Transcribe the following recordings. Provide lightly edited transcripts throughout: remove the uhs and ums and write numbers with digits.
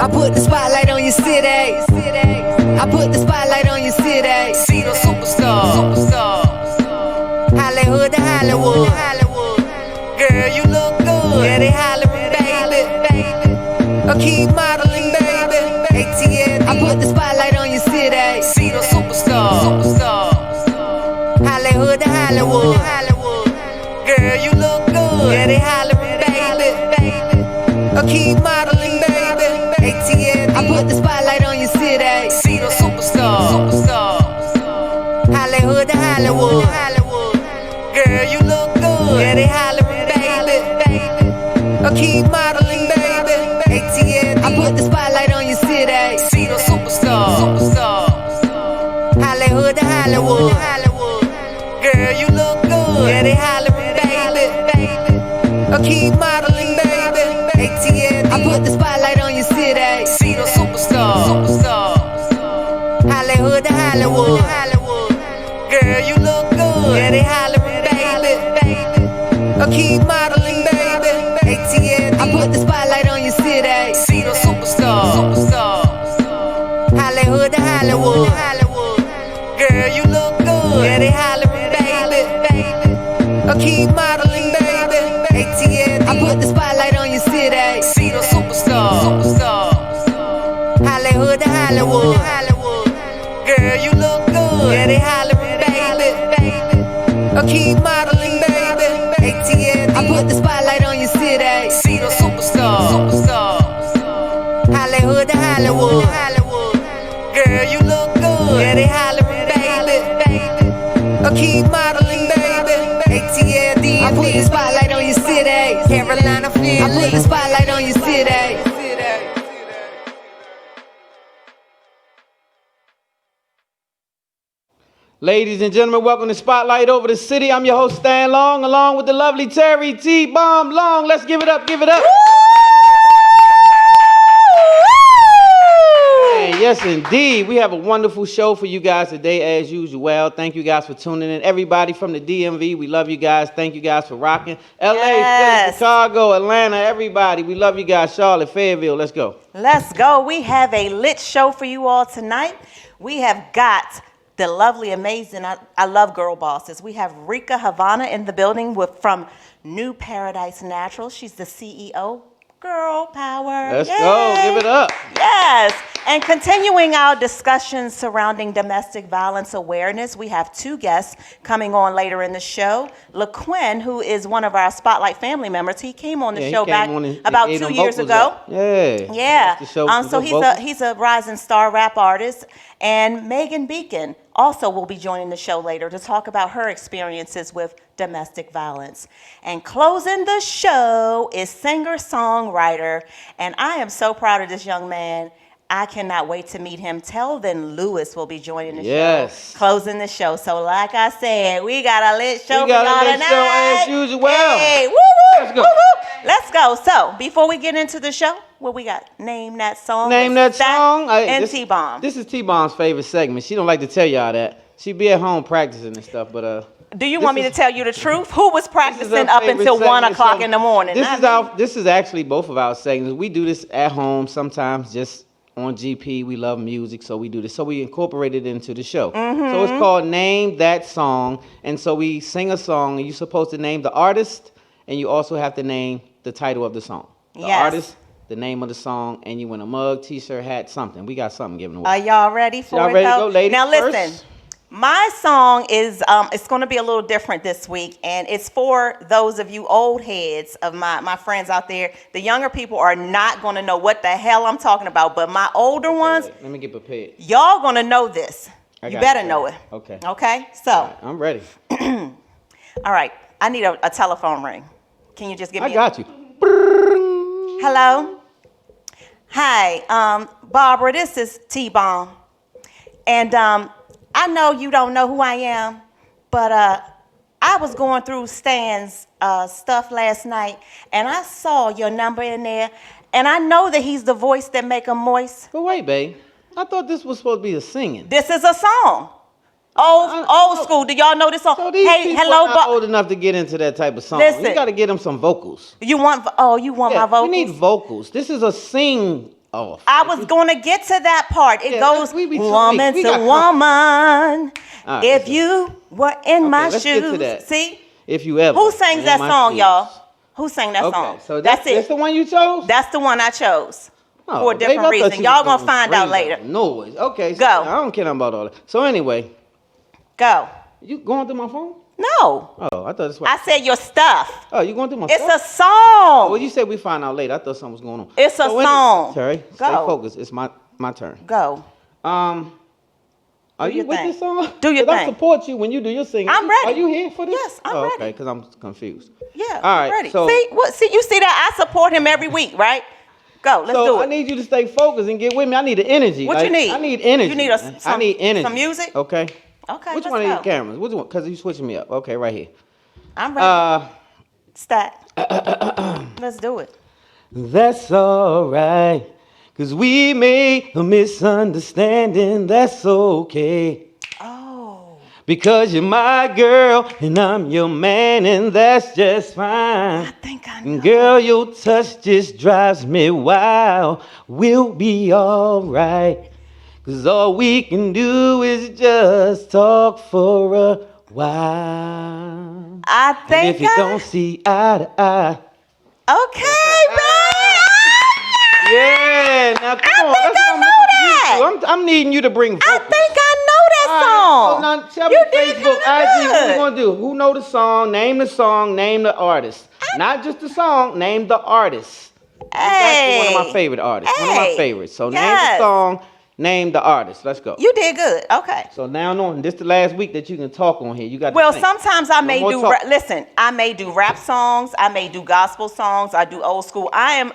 I put the spotlight on your city. I put the spotlight on your city. See the superstar. Hollywood to Hollywood. Girl, you look good. Yeah, they hollering, baby. I keep modeling, baby. ATL. I put the spotlight on your city. See the superstar. Hollywood to Hollywood. Girl, you look good. Yeah, they hollering, baby. I keep modeling, baby. ATL. I put the spotlight on your city. See the superstar. Hollywood to Hollywood. Girl, you look good. Yeah, they hollering, baby. I keep modeling, baby. ATL. I put the spotlight on your city. See the superstar. Hollywood to Hollywood. Girl, you look good. Yeah, they hollering, baby. I keep modeling, baby. ATL. I put the spotlight on your city. See the superstar. Hollywood to Hollywood. Girl, you look good. Yeah, they hollering, baby. I keep modeling, baby. ATL. I put the spotlight on your city. See the superstar. Hollywood to Hollywood. Girl, you look good. Yeah, they hollering, baby. I keep modeling, baby. ATL. I put the spotlight on your city. See the superstar. Hollywood to Hollywood. Girl, you look good. Yeah, they hollering, baby. I keep modeling, baby. ATL. I put the spotlight on your city. See the superstar. Hollywood to Hollywood. Girl, you look good. Yeah, they hollering, baby. I keep modeling, baby. ATL. I put the spotlight on your city. Carolina, Philly. I put the spotlight on your city. Ladies and gentlemen, welcome to Spotlight Over the City. I'm your host, Stan Long, along with the lovely Terry T-Bomb Long. Let's give it up, give it up. Hey, yes, indeed. We have a wonderful show for you guys today, as usual. Thank you guys for tuning in. Everybody from the DMV, we love you guys. Thank you guys for rocking. LA, Philly, Chicago, Atlanta, everybody. We love you guys. Charlotte, Fayetteville, let's go. Let's go. We have a lit show for you all tonight. We have got the lovely, amazing, I love girl bosses. We have Rica Havana in the building from New Paradise Naturals. She's the CEO. Girl power. Let's go. Give it up. Yes. And continuing our discussions surrounding domestic violence awareness, we have two guests coming on later in the show. LaQuinn, who is one of our Spotlight family members, he came on the show back about 2 years ago. Yeah. So he's a rising star rap artist. And Megan Becan also will be joining the show later to talk about her experiences with domestic violence. And closing the show is singer-songwriter, and I am so proud of this young man. I cannot wait to meet him. Telvin Lewis will be joining the show, closing the show. So like I said, we got a lit show for y'all tonight. Show as usual. Hey, woo, woo, Let's go. Woo, woo. Let's go. So before we get into the show, what we got? Name that song. Name that song. And T-Bomb. This is T-Bomb's favorite segment. She don't like to tell y'all that. She be at home practicing and stuff, but do you want me to tell you the truth? Who was practicing up until 1 o'clock in the morning? This is actually both of our segments. We do this at home sometimes, just on GP. We love music, so we do this. So we incorporate it into the show. So it's called Name That Song. And so we sing a song, and you're supposed to name the artist, and you also have to name the title of the song. The artist, the name of the song, and you win a mug, t-shirt, hat, something. We got something given away. Are y'all ready for it? Y'all ready to go, ladies? Now listen. My song is, it's going to be a little different this week, and it's for those of you old heads of my friends out there. The younger people are not going to know what the hell I'm talking about, but my older ones, let me get prepared. Y'all going to know this. You better know it. Okay. Okay? So. Right, I'm ready. All right. I need a telephone ring. Can you just give me I got you. Hello? Hi, Barbara, this is T-Bomb. And I know you don't know who I am, but I was going through Stan's stuff last night, and I saw your number in there, and I know that he's the voice that make 'em moist. But wait, babe. I thought this was supposed to be a singing. This is a song. Old school. Do y'all know this song? So these people are not old enough to get into that type of song. Listen, you got to get them some vocals. You want my vocals? We need vocals. This is a sing off. I was going to get to that part. It goes we be too woman weak. to woman. Right, If you were in my let's shoes. get to that. See? If you ever. Who sings that song, y'all? Who sang that song? Okay, so that's it. That's the one you chose? That's the one I chose. Oh, for a different baby, reason. Y'all gonna find out later. Noise. Okay. So Go. I don't care about all that. So anyway. Go. You going through my phone? No. Oh, I thought that's what. I said your stuff. Oh, you going through my It's stuff? a song. Well, you said we find out later. I thought something was going on. It's a song. Terry, stay focused. It's my turn. Go. Are you with this song? Do your thing. I support you when you do your singing. I'm ready. Are you here for this? Yes, I'm ready. Okay, because I'm confused. Yeah, all right, I'm ready. So, see, you see that? I support him every week, right? Go, let's do it. I need you to stay focused and get with me. I need the energy. What you need? I need energy. You need I need energy. Some music? Okay. Okay, Which let's one go. of these cameras? Which one? Because you switching me up. Okay, right here. I'm ready. Stat. Let's do it. That's all right. Because we made a misunderstanding. That's okay. Oh. Because you're my girl and I'm your man, and that's just fine. I think I know. Girl, your touch just drives me wild. We'll be all right. Cause all we can do is just talk for a while. I think and if you don't see eye to eye. Okay, babe. Yeah, now come on. I think I know that. I'm needing you to bring vocals. I think I know that song. So now tell me You did Facebook, kinda IG, what we good. gonna do? Who know the song, name the artist. Not just the song, name the artist. Hey. That's one of my favorite artists. One of my Hey. favorites. So name Yes. the song, name the artist. Let's go. You did good. Okay. So now on, this the last week that you can talk on here. You got. Well, to sing. sometimes I may more do. talk. Listen, I may do rap songs. I may do gospel songs. I do old school. I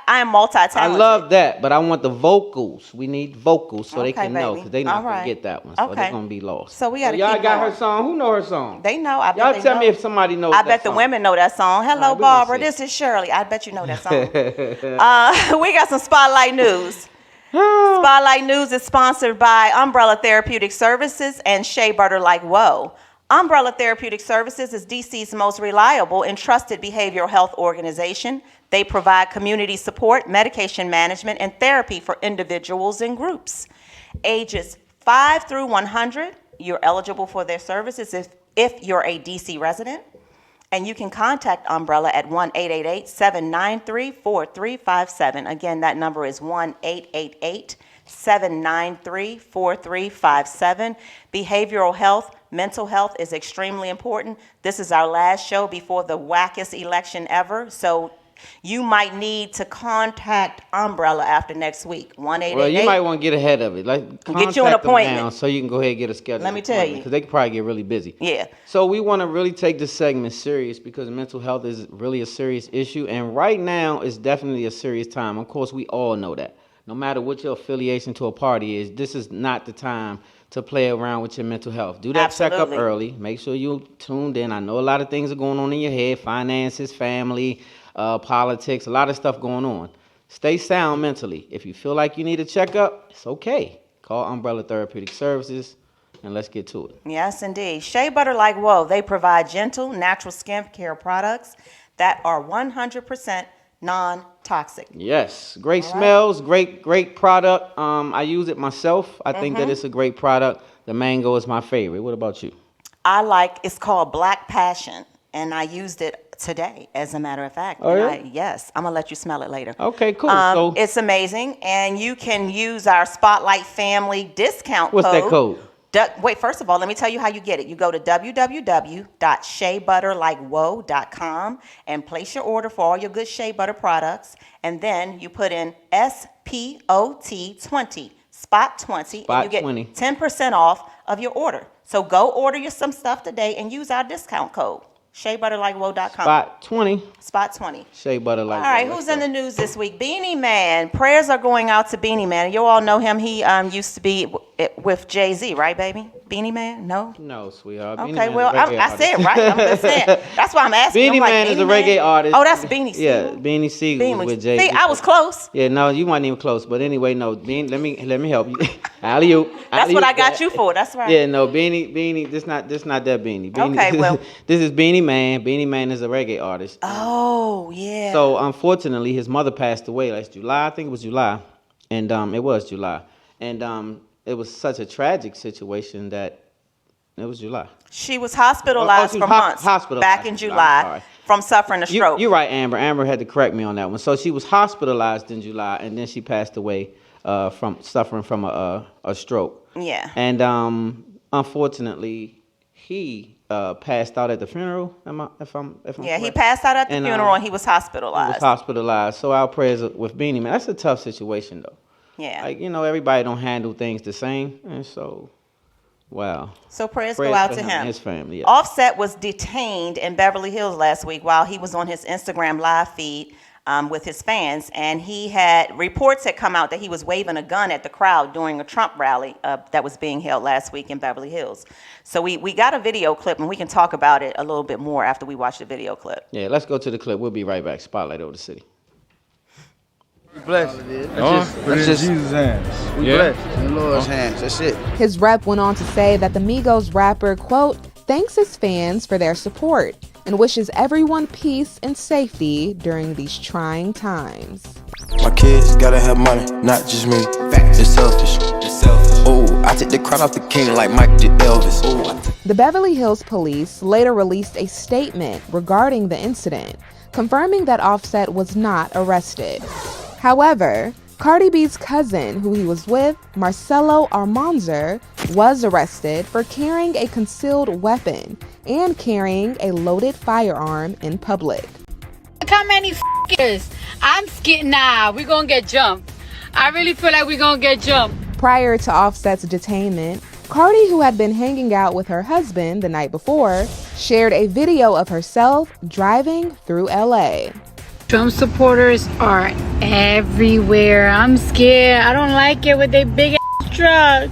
am multi-talented. I love that, but I want the vocals. We need vocals so they Okay, can know, baby. because they not All right. gonna get that one. So Okay. they're gonna be lost. So we gotta y'all keep got going. her song. Who know her song? They know. I bet Y'all they tell know. me if somebody knows. I that bet the song. women know that song. Hello, All right, we gonna Barbara. see. This is Shirley. I bet you know that song. We got some Spotlight News. Spotlight News is sponsored by Umbrella Therapeutic Services and Shea Butter Like Whoa. Umbrella Therapeutic Services is DC's most reliable and trusted behavioral health organization. They provide community support, medication management, and therapy for individuals and groups. Ages 5 through 100, you're eligible for their services if you're a DC resident. And you can contact Umbrella at 1-888-793-4357. Again, that number is 1-888-793-4357. Behavioral health, mental health is extremely important. This is our last show before the wackest election ever. So you might need to contact Umbrella after next week. 1-888. Well, you might want to get ahead of it. Like Get you an appointment now so you can go ahead and get a schedule. Let me tell you. because they could probably get really busy. Yeah. So we want to really take this segment serious because mental health is really a serious issue, and right now is definitely a serious time. Of course, we all know that. No matter what your affiliation to a party is, this is not the time to play around with your mental health. Do that Absolutely. checkup early. Make sure you're tuned in. I know a lot of things are going on in your head: finances, family, politics, a lot of stuff going on. Stay sound mentally. If you feel like you need a checkup, it's okay. Call Umbrella Therapeutic Services, and let's get to it. Yes, indeed. Shea Butter Like Whoa, they provide gentle, natural skincare products that are 100% non-toxic. Yes, great smells, great product. I use it myself. I think that it's a great product. The mango is my favorite. What about you? It's called Black Passion, and I used it today, as a matter of fact. Oh, yeah? Yes, I'm gonna let you smell it later. Okay, cool. So It's amazing, and you can use our Spotlight Family discount what's code. that code? Wait, first of all, let me tell you how you get it. You go to www.sheabutterlikewhoa.com and place your order for all your good shea butter products, and then you put in SPOT20, Spot 20, and you get 20. 10% off of your order. So go order you some stuff today and use our discount code, sheabutterlikewhoa.com. Spot 20. Spot 20. Shea Butter Like All right, Whoa. who's in the news this week? Beanie Man. Prayers are going out to Beanie Man. You all know him. He used to be with Jay-Z, right, baby? Beanie Man? No? No, sweetheart. Beanie Okay, Man well, is a reggae I said it right. I'm just saying. That's why I'm asking. Beanie I'm like, Man is a Man? reggae artist. Oh, that's Beanie Yeah, Siegel? Beanie Siegel was with Jay. See, I was close. Yeah, no, you weren't even close. But anyway, no, let me help you. Alley-oop. That's what I got you for. That's right. Yeah, no, Beanie, this not that Beanie. Okay, well. This is Beanie Man. Beanie Man is a reggae artist. Oh, yeah. So unfortunately, his mother passed away last July. I think it was July, and it was July, and it was such a tragic situation that it was July. She was hospitalized for months back in July from suffering a stroke. You're right, Amber. Amber had to correct me on that one. So she was hospitalized in July, and then she passed away from suffering from a stroke. Yeah. And unfortunately, he passed out at the funeral. If I'm Yeah, correct? he passed out at the funeral and he was hospitalized. He was hospitalized. So our prayers with Beanie Man. That's a tough situation, though. Yeah. Like, everybody don't handle things the same, and so. Wow. So prayers go out to him. And his family. Yeah. Offset was detained in Beverly Hills last week while he was on his Instagram live feed with his fans, and reports had come out that he was waving a gun at the crowd during a Trump rally that was being held last week in Beverly Hills. So we got a video clip, and we can talk about it a little bit more after we watch the video clip. Yeah, let's go to the clip. We'll be right back. Spotlight over the city. We blessed. Put it in Jesus' hands. We blessed. In the Lord's hands. That's it. His rep went on to say that the Migos rapper, quote, thanks his fans for their support and wishes everyone peace and safety during these trying times. My kids gotta have money, not just me. It's selfish. Oh, I take the crown off the king like Mike did Elvis. The Beverly Hills police later released a statement regarding the incident, confirming that Offset was not arrested. However, Cardi B's cousin, who he was with, Marcelo Almanzar, was arrested for carrying a concealed weapon and carrying a loaded firearm in public. Look how many f***ers. I'm scared. Nah, we're gonna get jumped. I really feel like we're gonna get jumped. Prior to Offset's detainment, Cardi, who had been hanging out with her husband the night before, shared a video of herself driving through LA. Trump supporters are everywhere. I'm scared. I don't like it with their big ass truck.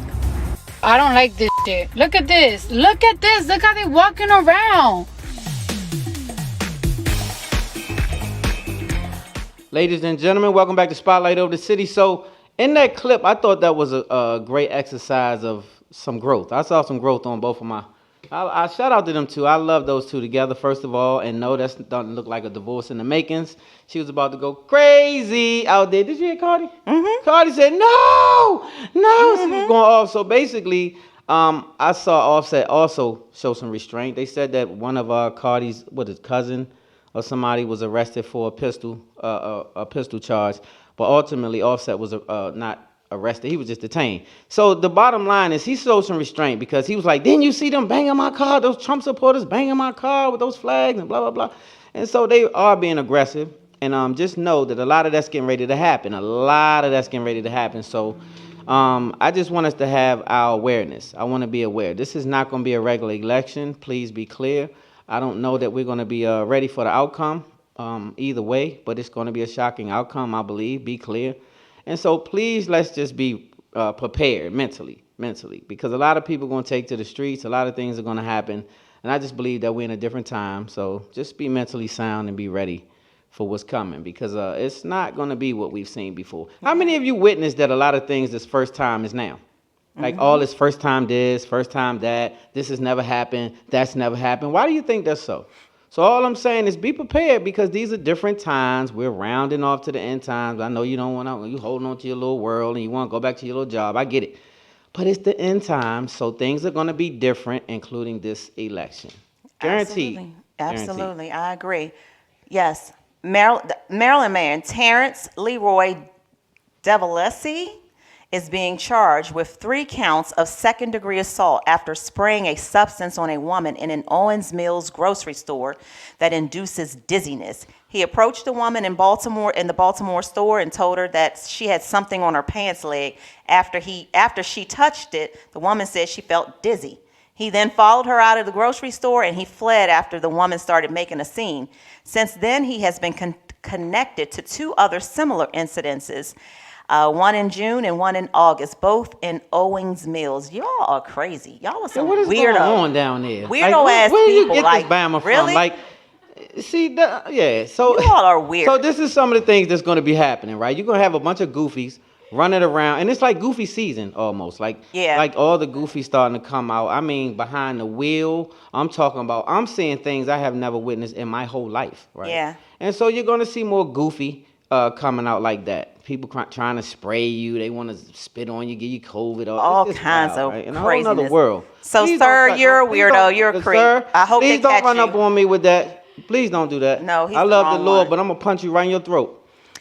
I don't like this shit. Look at this. Look at this. Look how they walking around. Ladies and gentlemen, welcome back to Spotlight over the City. So in that clip, I thought that was a great exercise of some growth. I saw some growth on both of my. I shout out to them two. I love those two together, first of all. And no, that doesn't look like a divorce in the makings. She was about to go crazy out there. Did you hear Cardi? Mm-hmm. Cardi said, no. She was going off. So basically, I saw Offset also show some restraint. They said that one of Cardi's, cousin or somebody was arrested for a pistol charge. But ultimately, Offset was not arrested. He was just detained. So the bottom line is he showed some restraint because he was like, didn't you see them banging my car? Those Trump supporters banging my car with those flags and blah, blah, blah. And so they are being aggressive. And just know that a lot of that's getting ready to happen. So I just want us to have our awareness. I want to be aware. This is not going to be a regular election. Please be clear. I don't know that we're going to be ready for the outcome either way, but it's going to be a shocking outcome, I believe. Be clear. And so please, let's just be prepared mentally, because a lot of people are going to take to the streets. A lot of things are going to happen. And I just believe that we're in a different time. So just be mentally sound and be ready for what's coming, because it's not going to be what we've seen before. How many of you witnessed that a lot of things this first time is now? Like all this first time this, first time that, this has never happened, that's never happened. Why do you think that's so? So all I'm saying is be prepared, because these are different times. We're rounding off to the end times. I know you don't want to, you holding on to your little world and you want to go back to your little job. I get it. But it's the end times, so things are going to be different, including this election. Guaranteed. Absolutely. I agree. Yes. Maryland man Terrence Leroy Devalesi is being charged with 3 counts of second-degree assault after spraying a substance on a woman in an Owens Mills grocery store that induces dizziness. He approached the woman in the Baltimore store and told her that she had something on her pants leg. After she touched it, the woman said she felt dizzy. He then followed her out of the grocery store and he fled after the woman started making a scene. Since then, he has been connected to 2 other similar incidences. One in June and one in August, both in Owings Mills. Y'all are crazy. Y'all are some what is weirdo. going on down there? Weirdo ass where do you people. get Like, this Bama really? from? Like, see, yeah. So You all are weird. So this is some of the things that's going to be happening, right? You're going to have a bunch of goofies running around, and it's like goofy season almost. Like, like all the goofies starting to come out. I mean, behind the wheel. I'm seeing things I have never witnessed in my whole life, right? Yeah. And so you're going to see more goofy coming out like that. People trying to spray you. They want to spit on you, give you COVID. All kinds of right? In a craziness. whole nother world. So, Please sir, you're a weirdo. You're a creep. Sir, I hope please they don't catch run you. up on me with that. Please don't do that. No, he's I the love wrong the Lord, one. but I'm going to punch you right in your throat.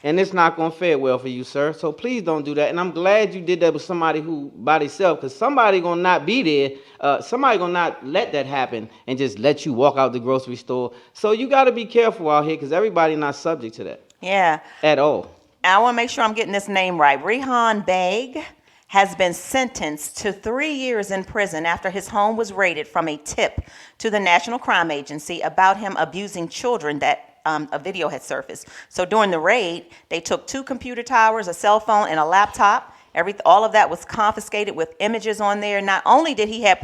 And it's not going to fare well for you, sir. So please don't do that. And I'm glad you did that with somebody who by themselves, because somebody going to not be there. Somebody going to not let that happen and just let you walk out the grocery store. So you got to be careful out here because everybody not subject to that. Yeah. At all. I want to make sure I'm getting this name right. Rehan Baig has been sentenced to 3 years in prison after his home was raided from a tip to the National Crime Agency about him abusing children that a video had surfaced. So during the raid, they took 2 computer towers, a cell phone, and a laptop. All of that was confiscated with images on there. Not only did he have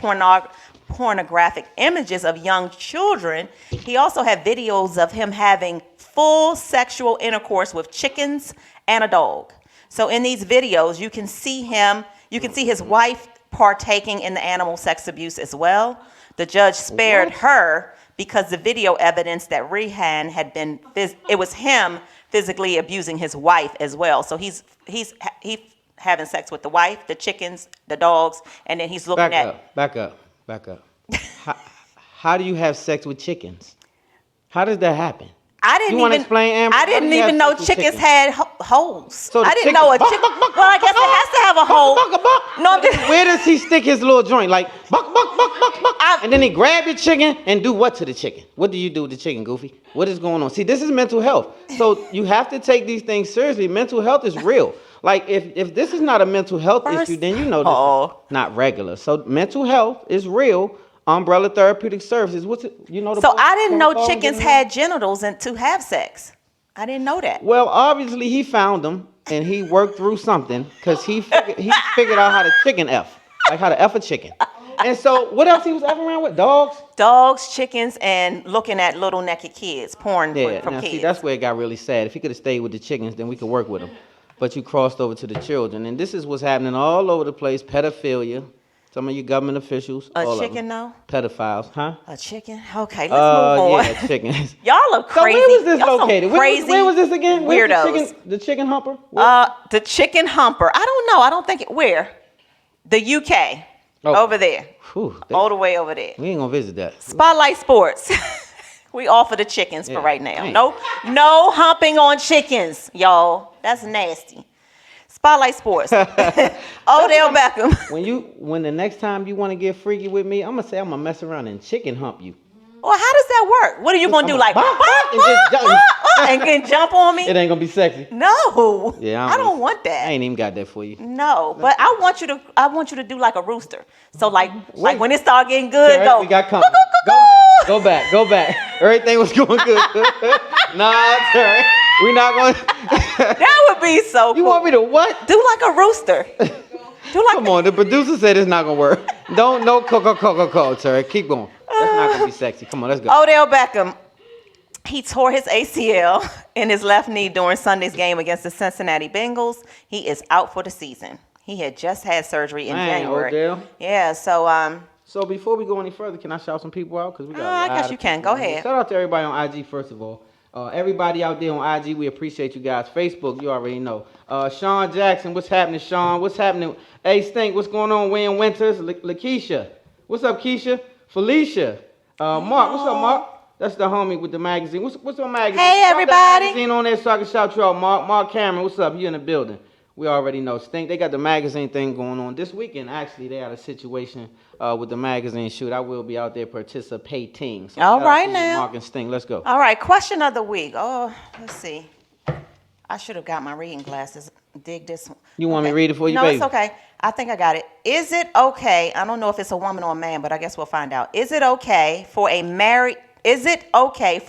pornographic images of young children, he also had videos of him having full sexual intercourse with chickens and a dog. So in these videos, you can see his wife partaking in the animal sex abuse as well. The judge spared her because the video evidence that Rehan had been, it was him physically abusing his wife as well. So he's having sex with the wife, the chickens, the dogs, and then he's looking Back up. How do you have sex with chickens? How does that happen? I didn't want to explain, Amber? I didn't even know chickens had holes. So I didn't know a chicken. Well, I guess it has to have a hole. No, I'm just, where does he stick his little joint? Like buck, and then he grab your chicken and do what to the chicken? What do you do with the chicken, Goofy? What is going on? See, this is mental health. So you have to take these things seriously. Mental health is real. Like if this is not a mental health issue, then you know this is not regular. So mental health is real. Umbrella Therapeutic Services. What's it? You know. So I didn't know chickens had genitals and to have sex. I didn't know that. Well, obviously he found them and he worked through something because he figured out how to chicken F, like how to F a chicken. And so what else he was effing around with? Dogs? Dogs, chickens, and looking at little naked kids, porn from kids. See, that's where it got really sad. If he could have stayed with the chickens, then we could work with him. But you crossed over to the children, and this is what's happening all over the place: pedophilia. Some of you government officials. A chicken, though? Pedophiles, huh? A chicken? Okay, let's move on. Yeah, chickens. Y'all look crazy. So where was this Y'all located? Where was this again? Weirdos. The chicken humper? The chicken humper. I don't know. I don't think where? The UK. Over there. All the way over there. We ain't gonna visit that. Spotlight Sports. We offer the chickens for right now. No humping on chickens, y'all. That's nasty. Spotlight Sports. Odell Beckham. When the next time you want to get freaky with me, I'm gonna mess around and chicken hump you. Well, how does that work? What are you gonna do? Like and jump on me? It ain't gonna be sexy. No. Yeah, I don't want that. I ain't even got that for you. No, but I want you to do like a rooster. So like when it start getting good, go. We got company. Go back. Everything was going good. Nah, Terry. We're not going. That would be so cool. You want me to what? Do like a rooster. Come on, the producer said it's not gonna work. No Coca-Cola, Terry. Keep going. That's not gonna be sexy. Come on, let's go. Odell Beckham. He tore his ACL in his left knee during Sunday's game against the Cincinnati Bengals. He is out for the season. He had just had surgery in January. Odell. Yeah, so So before we go any further, can I shout some people out? Because we got. I guess you can. Go ahead. Shout out to everybody on IG first of all. Everybody out there on IG, we appreciate you guys. Facebook, you already know. Sean Jackson, what's happening, Sean? What's happening? Hey, Stink, what's going on? Wayne Winters, Lakeisha. What's up, Keisha? Felicia. Mark, what's up, Mark? That's the homie with the magazine. What's on magazine? Hey, everybody. Magazine on there so I can shout you out, Mark. Mark Cameron, what's up? You in the building. We already know. Stink, they got the magazine thing going on. This weekend, actually, they had a situation with the magazine shoot. I will be out there participating. So all right now. Mark and Stink, let's go. All right, question of the week. Oh, let's see. I should have got my reading glasses. Dig this one. You want me to read it for you, no, baby? No, it's okay. I think I got it. Is it okay? I don't know if it's a woman or a man, but I guess we'll find out. Is it okay for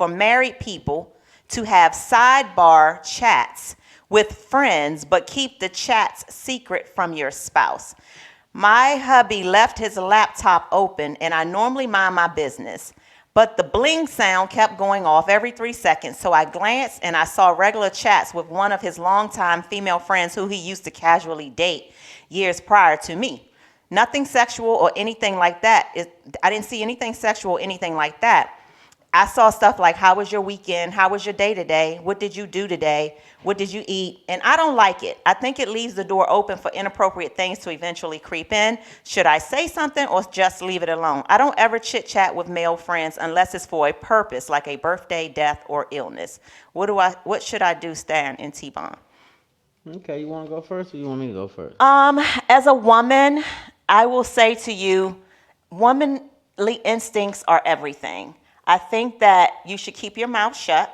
married people to have sidebar chats with friends, but keep the chats secret from your spouse. My hubby left his laptop open, and I normally mind my business, but the bling sound kept going off every 3 seconds. So I glanced and I saw regular chats with one of his longtime female friends who he used to casually date years prior to me. Nothing sexual or anything like that. I didn't see anything sexual or anything like that. I saw stuff like, how was your weekend? How was your day today? What did you do today? What did you eat? And I don't like it. I think it leaves the door open for inappropriate things to eventually creep in. Should I say something or just leave it alone? I don't ever chit chat with male friends unless it's for a purpose, like a birthday, death, or illness. What should I do, Stan and T-Bone? Okay, you want to go first or you want me to go first? As a woman, I will say to you, womanly instincts are everything. I think that you should keep your mouth shut,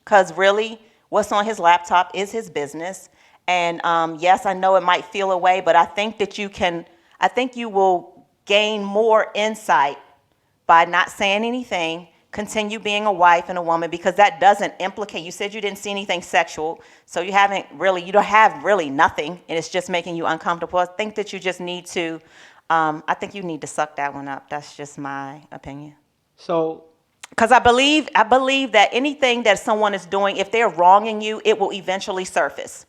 because really what's on his laptop is his business. And yes, I know it might feel away, but I think that I think you will gain more insight by not saying anything, continue being a wife and a woman, because that doesn't implicate, you said you didn't see anything sexual, so you don't have really nothing, and it's just making you uncomfortable. I think that you just need to, I think you need to suck that one up. That's just my opinion. So, because I believe that anything that someone is doing, if they're wronging you, it will eventually surface.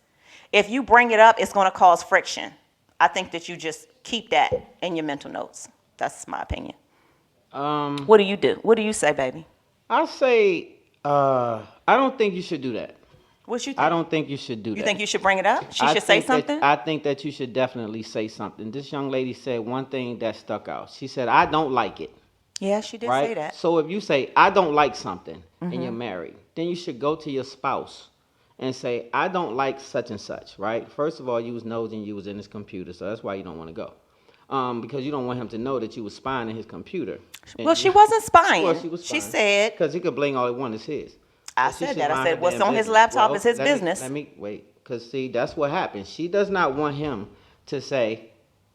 If you bring it up, it's going to cause friction. I think that you just keep that in your mental notes. That's my opinion. What do you do? What do you say, baby? I say, I don't think you should do that. What you think? I don't think you should do that. You think you should bring it up? She should say something? I think that you should definitely say something. This young lady said one thing that stuck out. She said, I don't like it. Yeah, she did right? say that. So if you say, I don't like something, and you're married, then you should go to your spouse and say, I don't like such and such, right? First of all, you was nosing you was in his computer, so that's why you don't want to go. Because you don't want him to know that you was spying in his computer. Well, she wasn't spying. Well, she was spying. She said. Because he could bling all he wanted is his. I said that. I said, what's on his laptop is his business. Let me wait. Because, see, that's what happens. She does not want him to say,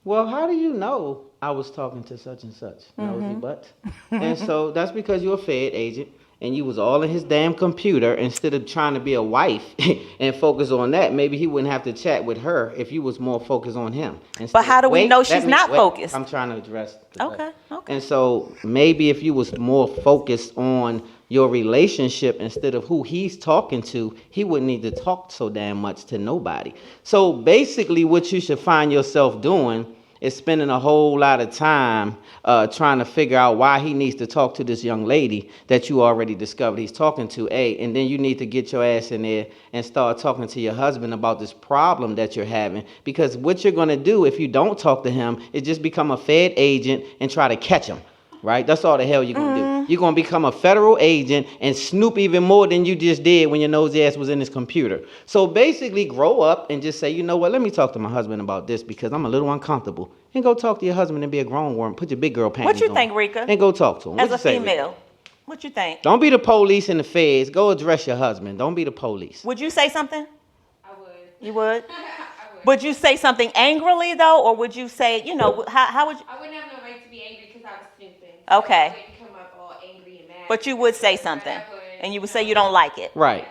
well, how do you know I was talking to such and such? Nosy butt. And so that's because you're a Fed agent and you was all in his damn computer instead of trying to be a wife and focus on that. Maybe he wouldn't have to chat with her if you was more focused on him. But how do we know she's not focused? I'm trying to address Okay. And so maybe if you was more focused on your relationship instead of who he's talking to, he wouldn't need to talk so damn much to nobody. So basically what you should find yourself doing is spending a whole lot of time trying to figure out why he needs to talk to this young lady that you already discovered he's talking to, and then you need to get your ass in there and start talking to your husband about this problem that you're having, because what you're going to do if you don't talk to him is just become a Fed agent and try to catch him, right? That's all the hell you're going to do. You're going to become a federal agent and snoop even more than you just did when your nosy ass was in his computer. So basically grow up and just say, you know what, let me talk to my husband about this because I'm a little uncomfortable. And go talk to your husband and be a grown woman. Put your big girl panties on. What you think, Rica? And go talk to him. As a female, what you think? Don't be the police and the feds. Go address your husband. Don't be the police. Would you say something? I would. You would? I would. Would you say something angrily, though? Or would you say, you know, how would you? I wouldn't have no right to be angry because I was snooping. Okay. So I wouldn't come up all angry and mad. But you would say something. And you would say you don't like it. Right.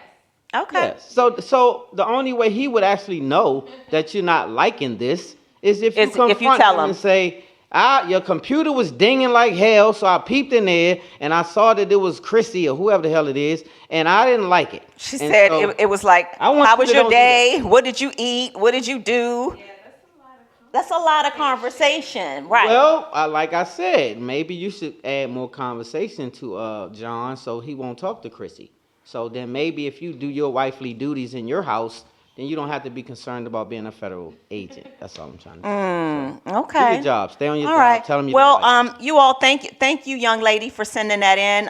Okay. Yeah. So the only way he would actually know that you're not liking this is if you confront him and say, your computer was dinging like hell, so I peeped in there and I saw that it was Chrissy or whoever the hell it is, and I didn't like it. She said so it was like, how was your day? What did you eat? What did you do? Yeah, that's a lot of conversation, right? Well, like I said, maybe you should add more conversation to John so he won't talk to Chrissy. So then maybe if you do your wifely duties in your house, then you don't have to be concerned about being a federal agent. That's all I'm trying to say. Okay. Do your job. Stay on your job. Right. Tell them you well, don't like you all, thank you, young lady, for sending that in.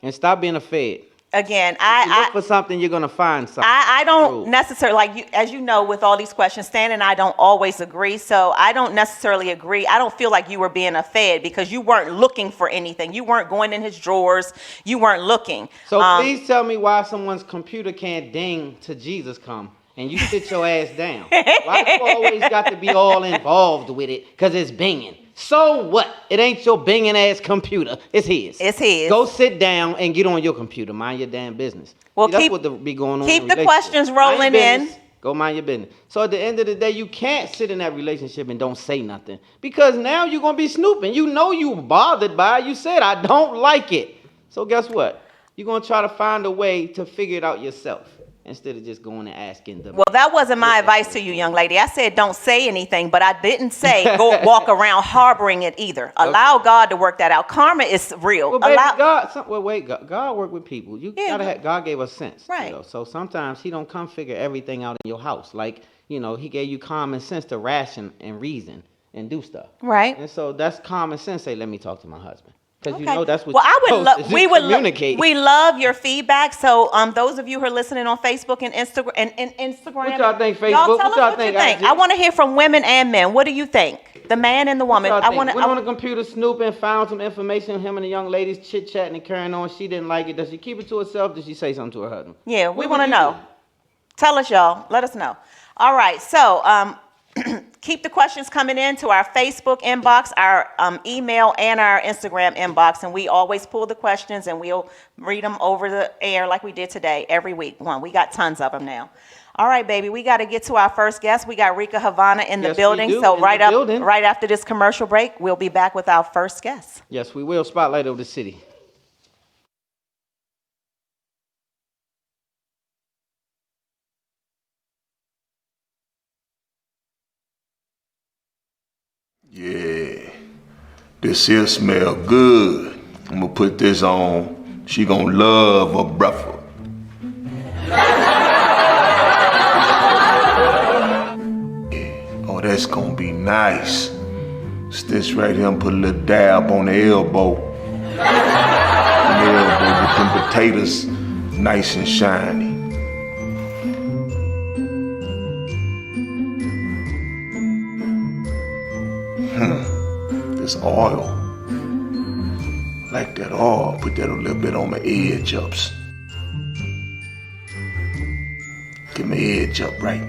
and stop being a Fed. Again, If you look for something, you're gonna find something. I don't necessarily, like you, as you know, with all these questions, Stan and I don't always agree. So I don't necessarily agree. I don't feel like you were being a Fed because you weren't looking for anything. You weren't going in his drawers. You weren't looking. So please tell me why someone's computer can't ding to Jesus come. And you sit your ass down. Why you always got to be all involved with it? Because it's binging. So what? It ain't your binging ass computer. It's his. It's his. Go sit down and get on your computer. Mind your damn business. Well, See, that's what be going on. Keep the questions rolling in. Go mind your business. So at the end of the day, you can't sit in that relationship and don't say nothing. Because now you're going to be snooping. You know you bothered by it. You said, I don't like it. So guess what? You're going to try to find a way to figure it out yourself instead of just going and asking them. Well, that wasn't my advice to you, young lady. I said don't say anything, but I didn't say go walk around harboring it either. Allow God to work that out. Karma is real. Well, baby, God work with people. You gotta have, God gave us sense. Right. You know? So sometimes he don't come figure everything out in your house. Like, you know, he gave you common sense to ration and reason and do stuff. Right. And so that's common sense. Say, let me talk to my husband. Because Okay. you know that's what we would communicate. We love your feedback. So those of you who are listening on Facebook and Instagram and Instagram, What y'all think, Facebook? Y'all tell What us y'all what think, you think. IG? I want to hear from women and men. What do you think? The man and the woman. What I want went on the to. computer snooping, found some information. Him and the young ladies chit chatting and carrying on. She didn't like it. Does she keep it to herself? Does she say something to her husband? Yeah, we What want to would you know. do? Tell us, y'all. Let us know. All right. So keep the questions coming in to our Facebook inbox, our email, and our Instagram inbox. And we always pull the questions and we'll read them over the air like we did today every week. We got tons of them now. All right, baby, we got to get to our first guest. We got Rica Havana in the Yes, we building. do, So in the building. right after this commercial break, we'll be back with our first guest. Yes, we will. Spotlight of the city. Yeah, this here smell good. I'm gonna put this on. She gonna love her breakfast. Oh, that's gonna be nice. It's this right here. I'm put a little dab on the elbow. The elbow with them potatoes nice and shiny. This oil. Like that oil. Put that a little bit on my edge ups. Get my edge up right.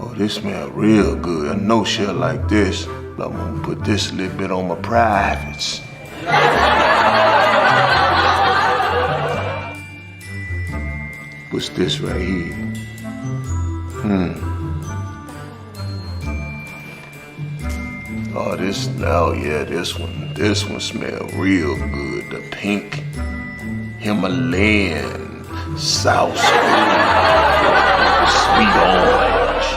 Oh, this smell real good. I know she'll like this. But I'm gonna put this a little bit on my privates. What's this right here? Oh, yeah, this one smell real good. The pink Himalayan South sweet orange.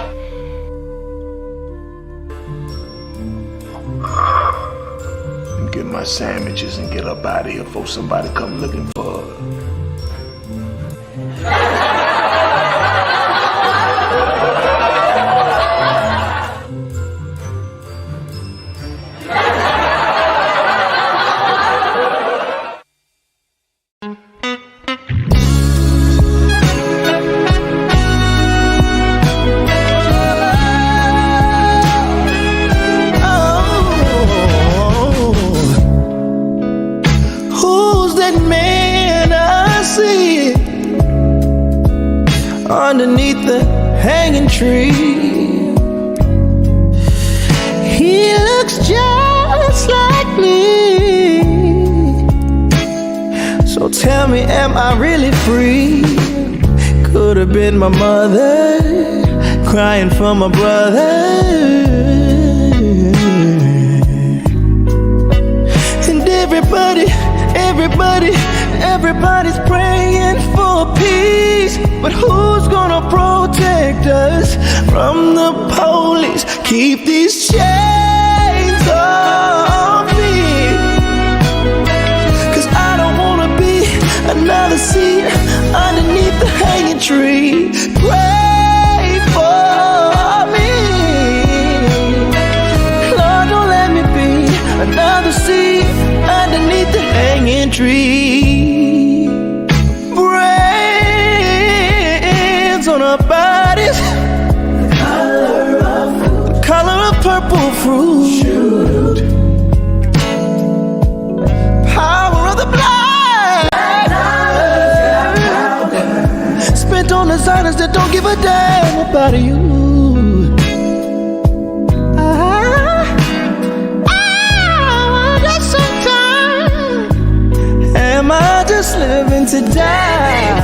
And get my sandwiches and get up out of here before somebody come looking for her. Underneath the hanging tree, he looks just like me. So tell me, am I really free? Could have been my mother crying for my brother. And everybody's praying for peace. But who's gonna protect us from the police? Keep these chains off me, 'cause I don't wanna be another seed underneath the hanging tree. Pray for me, Lord, don't let me be another seed underneath the hanging tree. On our bodies, the color of purple fruit, power of the blood, spent on designers that don't give a damn about you. That's so die.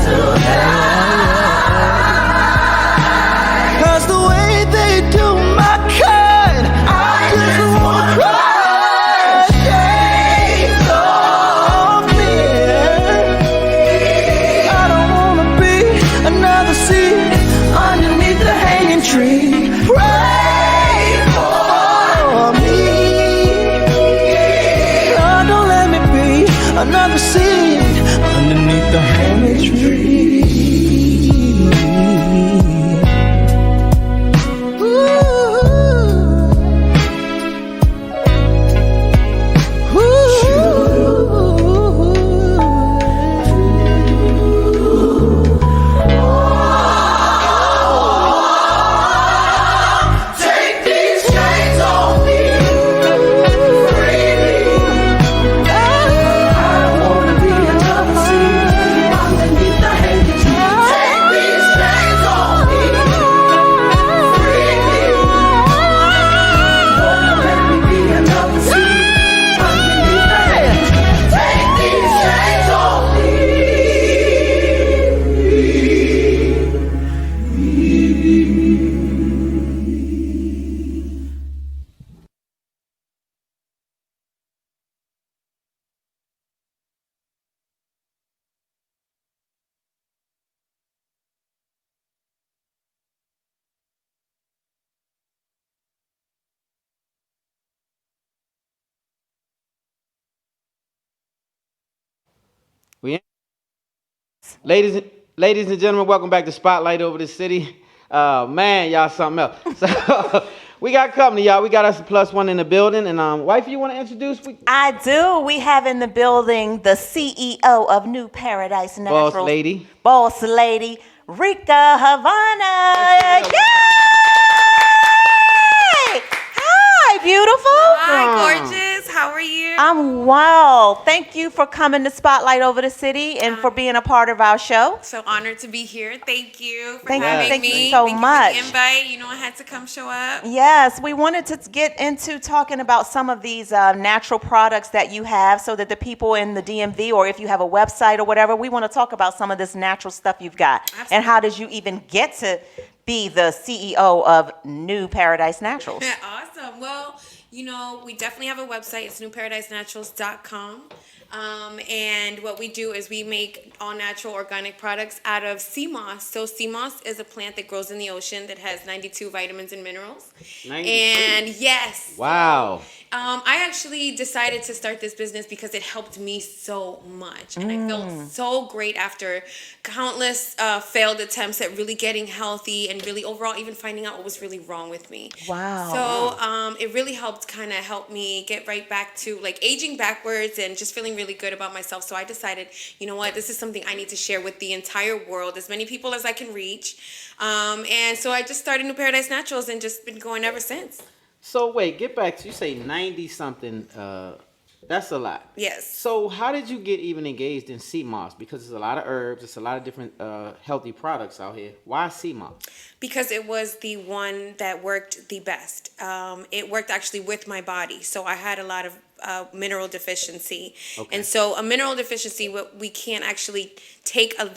'Cause the way they do my kind, I just wanna cry. Shades off me. I don't wanna be another seed underneath the hanging tree. Pray for me. Lord, don't let me be another seed underneath the hanging tree. We ladies and gentlemen, welcome back to Spotlight Over the City. Man, y'all something else. So we got company, y'all. We got us a +1 in the building. And wifey, you want to introduce? I do. We have in the building the CEO of New Paradise Naturals. Boss lady, Rica Havana. Yay! Hi, beautiful. Hi, gorgeous. How are you? I'm well. Thank you for coming to Spotlight Over the City and for being a part of our show. So honored to be here. Thank you for having me. Thank you so much. For the invite. You know I had to come show up. Yes, we wanted to get into talking about some of these natural products that you have so that the people in the DMV, or if you have a website or whatever, we want to talk about some of this natural stuff you've got. Absolutely. And how did you even get to be the CEO of New Paradise Naturals? Awesome. Well, you know, we definitely have a website. It's newparadisenaturals.com. And what we do is we make all natural organic products out of sea moss. So sea moss is a plant that grows in the ocean that has 92 vitamins and minerals. 92. And yes. Wow. I actually decided to start this business because it helped me so much. And I felt so great after countless failed attempts at really getting healthy and really overall even finding out what was really wrong with me. Wow. So it really helped kind of help me get right back to like aging backwards and just feeling really good about myself. So I decided, you know what, this is something I need to share with the entire world, as many people as I can reach. And so I just started New Paradise Naturals and just been going ever since. So wait, get back to, you say 90 something, that's a lot. Yes. So how did you get even engaged in sea moss? Because there's a lot of herbs, there's a lot of different healthy products out here. Why sea moss? Because it was the one that worked the best. It worked actually with my body. So I had a lot of mineral deficiency. Okay. And so a mineral deficiency, what we can't actually take a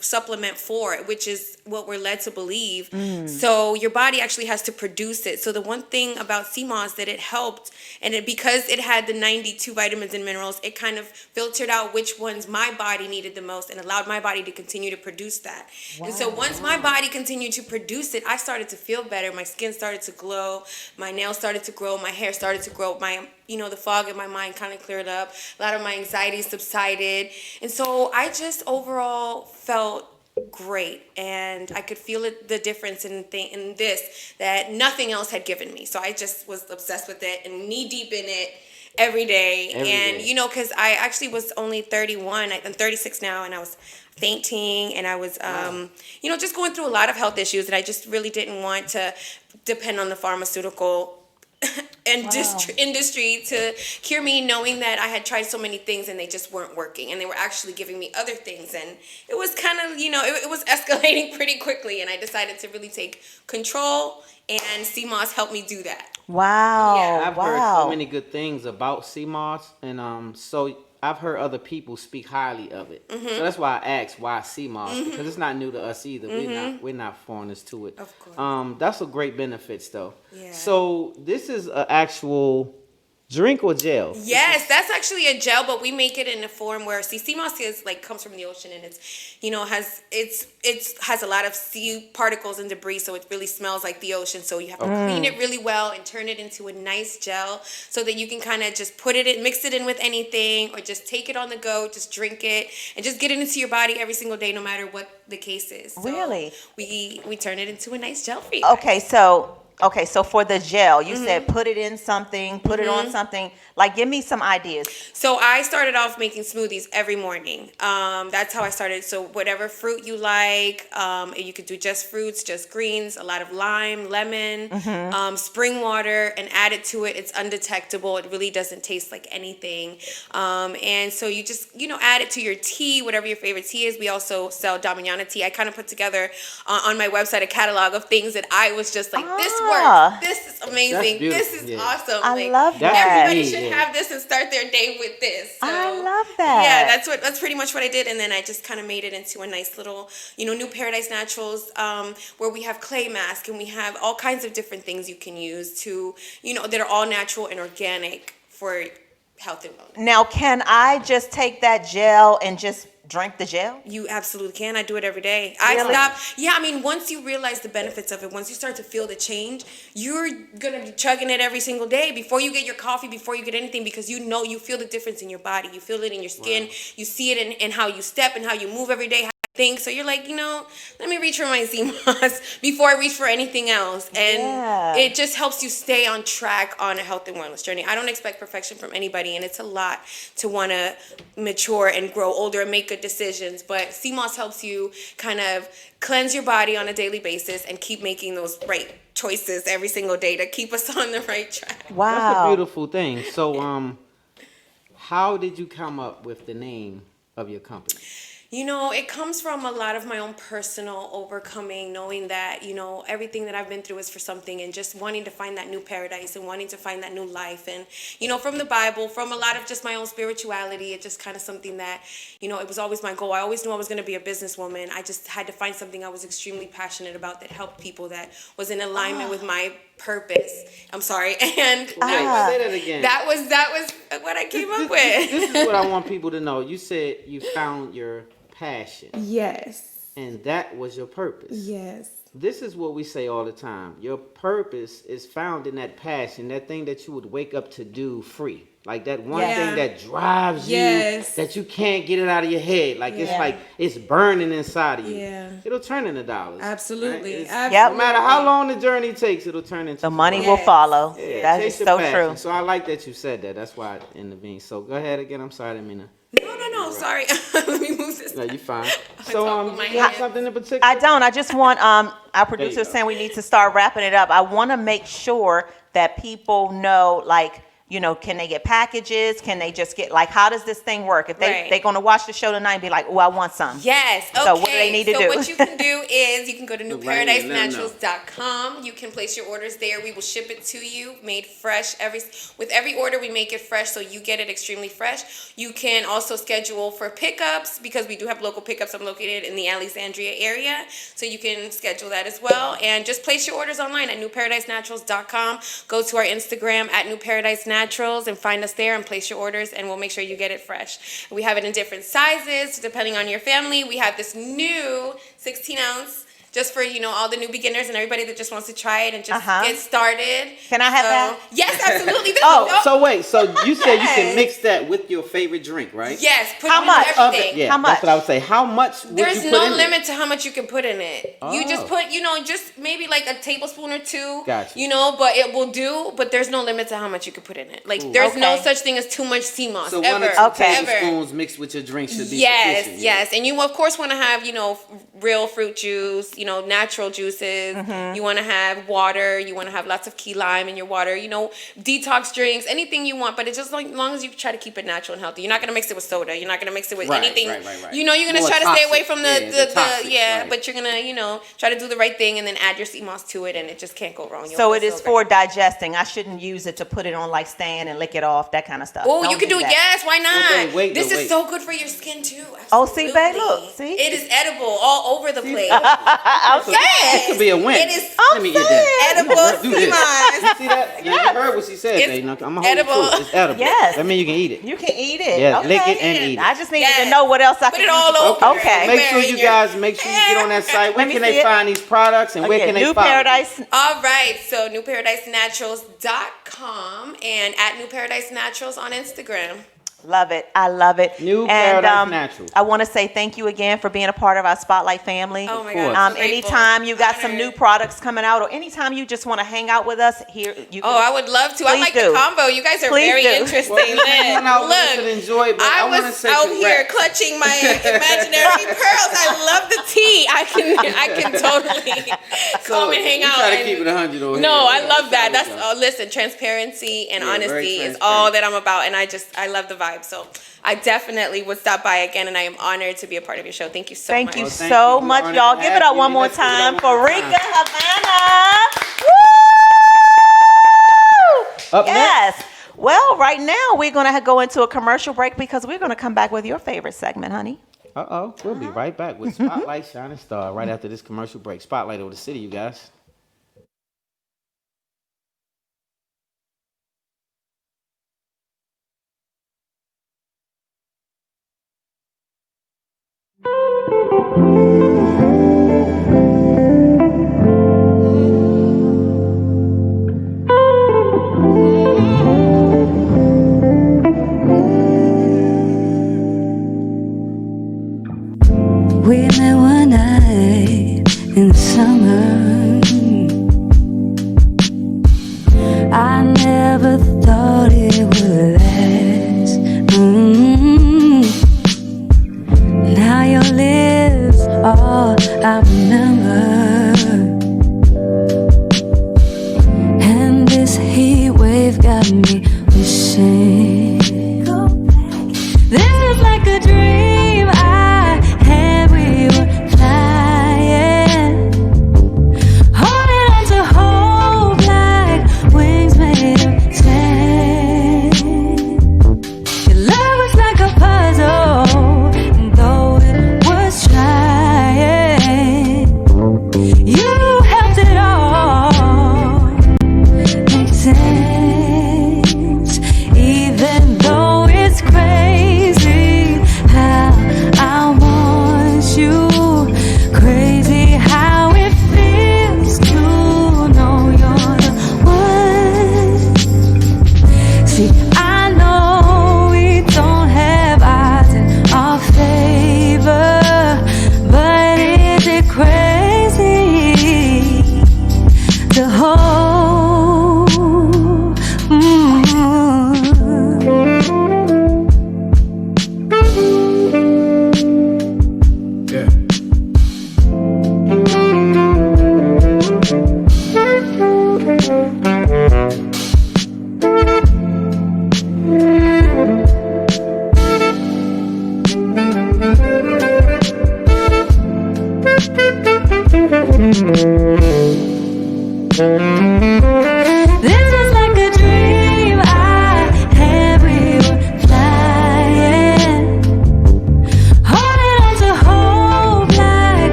supplement for it, which is what we're led to believe. So your body actually has to produce it. So the one thing about sea moss that it helped, and because it had the 92 vitamins and minerals, it kind of filtered out which ones my body needed the most and allowed my body to continue to produce that. Wow. And so once my body continued to produce it, I started to feel better. My skin started to glow, my nails started to grow, my hair started to grow, the fog in my mind kind of cleared up. A lot of my anxiety subsided. And so I just overall felt great. And I could feel the difference in this that nothing else had given me. So I just was obsessed with it and knee deep in it every day. Because I actually was only 31. I'm 36 now, and I was fainting, and I was, just going through a lot of health issues, and I just really didn't want to depend on the pharmaceutical industry to cure me, knowing that I had tried so many things and they just weren't working, and they were actually giving me other things, and it was kind of, it was escalating pretty quickly, and I decided to really take control, and sea moss helped me do that. Wow. Yeah, I've heard so many good things about sea moss, and so I've heard other people speak highly of it. So that's why I asked why sea moss, because it's not new to us either. We're not foreigners to it. Of course. That's a great benefits though. Yeah. So this is an actual drink or gel? Yes, that's actually a gel, but we make it in a form where sea moss is like comes from the ocean, and it's has a lot of sea particles and debris, so it really smells like the ocean. So you have to clean it really well and turn it into a nice gel, so that you can kind of just put it in, mix it in with anything, or just take it on the go, just drink it, and just get it into your body every single day, no matter what the case is. So really, we turn it into a nice gel for you. Okay, so for the gel, you said put it in something, put it on something. Like, give me some ideas. So I started off making smoothies every morning. That's how I started. So whatever fruit you like, you could do just fruits, just greens, a lot of lime, lemon, spring water, and add it to it. It's undetectable. It really doesn't taste like anything. And so you just, add it to your tea, whatever your favorite tea is. We also sell Damiana tea. I kind of put together on my website a catalog of things that I was just like, this works. This is amazing. This is awesome. I love that. Everybody should have this and start their day with this. So, I love that. Yeah, that's pretty much what I did, and then I just kind of made it into a nice little, New Paradise Naturals, where we have clay mask and we have all kinds of different things you can use to, that are all natural and organic for health and wellness. Now, can I just take that gel and just drink the gel? You absolutely can. I do it every day. Really? Once you realize the benefits of it, once you start to feel the change, you're going to be chugging it every single day before you get your coffee, before you get anything, because you feel the difference in your body. You feel it in your skin. Wow. You see it in how you step and how you move every day, how you think. So you're like, let me reach for my sea moss before I reach for anything else. And it just helps you stay on track on a health and wellness journey. I don't expect perfection from anybody, and it's a lot to want to mature and grow older and make good decisions. But sea moss helps you kind of cleanse your body on a daily basis and keep making those right choices every single day to keep us on the right track. Wow. That's a beautiful thing. So, how did you come up with the name of your company? It comes from a lot of my own personal overcoming, knowing that, everything that I've been through is for something, and just wanting to find that new paradise and wanting to find that new life. And, from the Bible, from a lot of just my own spirituality, it's just kind of something that, it was always my goal. I always knew I was going to be a businesswoman. I just had to find something I was extremely passionate about that helped people, that was in alignment with my purpose. I'm sorry. And say that again. That was what I came up with. This is what I want people to know. You said you found your passion. Yes. And that was your purpose. Yes. This is what we say all the time. Your purpose is found in that passion, that thing that you would wake up to do free. Like that one thing that drives you, that you can't get it out of your head. Like it's burning inside of you. Yeah. It'll turn into dollars. Absolutely. Right? No matter how long the journey takes, it'll turn into the money will follow. Yeah, that is so true. So I like that you said that. That's why I intervened. So go ahead again. I'm sorry, I didn't mean to. No, sorry. Let me move this. No, you're fine. So, you have something in particular? I don't. I just want, our producer is saying we need to start wrapping it up. I want to make sure that people know, like, can they get packages? Can they just get, like, how does this thing work? If they're going to watch the show tonight and be like, oh, I want some. Yes. Okay. So what do they need to do? So what you can do is you can go to newparadisenaturals.com. You can place your orders there. We will ship it to you, made fresh. With every order, we make it fresh, so you get it extremely fresh. You can also schedule for pickups, because we do have local pickups. I'm located in the Alexandria area, so you can schedule that as well. And just place your orders online at newparadisenaturals.com. Go to our Instagram at newparadisenaturals and find us there and place your orders, and we'll make sure you get it fresh. We have it in different sizes depending on your family. We have this new 16-ounce just for, all the new beginners and everybody that just wants to try it and just get started. Can I have that? Yes, absolutely. So wait, so you said you can mix that with your favorite drink, right? Yes. How much? Everything. Yeah, how much? That's what I would say. How much would There's you put in no limit to how much you can put in it. Oh. You just put, just maybe like a tablespoon or two. Gotcha. But it will do, but there's no limit to how much you can put in it. Like, there's no such thing as too much sea moss. So ever. 1 or 2 tablespoons mixed with your drink should be sufficient. Yes. And you, of course, want to have, real fruit juice, natural juices. You want to have water. You want to have lots of key lime in your water. Detox drinks, anything you want. But it's just like, as long as you try to keep it natural and healthy. You're not gonna mix it with soda. You're not gonna mix it with anything. Right. You're gonna More try to toxic. stay away from the toxic, right. But you're gonna try to do the right thing and then add your sea moss to it, and it just can't go wrong. So it is for digesting. I shouldn't use it to put it on like stand and lick it off, that kind of stuff. Oh, you can do it. Yes, why not? Wait, this is so good for your skin too. Absolutely. Oh, see, babe, look, see, it is edible all over the place. It could be a win. It is. Let me get that. Edible Do this. sea moss. See that? You heard what she said. I'm gonna edible. hold it. It's edible. Yes. That means you can eat it. You can eat it. Yeah, okay. lick it and eat it. I just needed to know what else I Put can it all use. over. Okay. Make sure you guys get on that site. Where can they find these products and where can they New follow Paradise. All right, so newparadisenaturals.com and at New Paradise Naturals on Instagram. Love it. I love it. New Paradise Naturals. I want to say thank you again for being a part of our Spotlight family. Oh my God. Anytime you got some new products coming out, or anytime you just want to hang out with us here, you can. Oh, I would love to. I like the combo. You guys are very interesting. Look, enjoy, but I was out here clutching my imaginary pearls. I love the tea. I can totally come and hang out. Try to keep it 100 over here. No, I love that. That's listen, transparency and honesty is all that I'm about, and I love the vibe. So I definitely would stop by again, and I am honored to be a part of your show. Thank you so much. Thank you so much, y'all. Give it up one more time for Rica Havana. Woo! Yes. Well, right now we're going to go into a commercial break because we're going to come back with your favorite segment, honey. We'll be right back with Spotlight Shining Star right after this commercial break. Spotlight over the city, you guys. We met one night in the summer. I never thought it would last. Now your lips all I remember, and this heat wave got me wishing. This is like a dream I had. We were flying, holding on to hope like wings made of sand. Your love was like a puzzle, though it was trying. You helped it all make sense.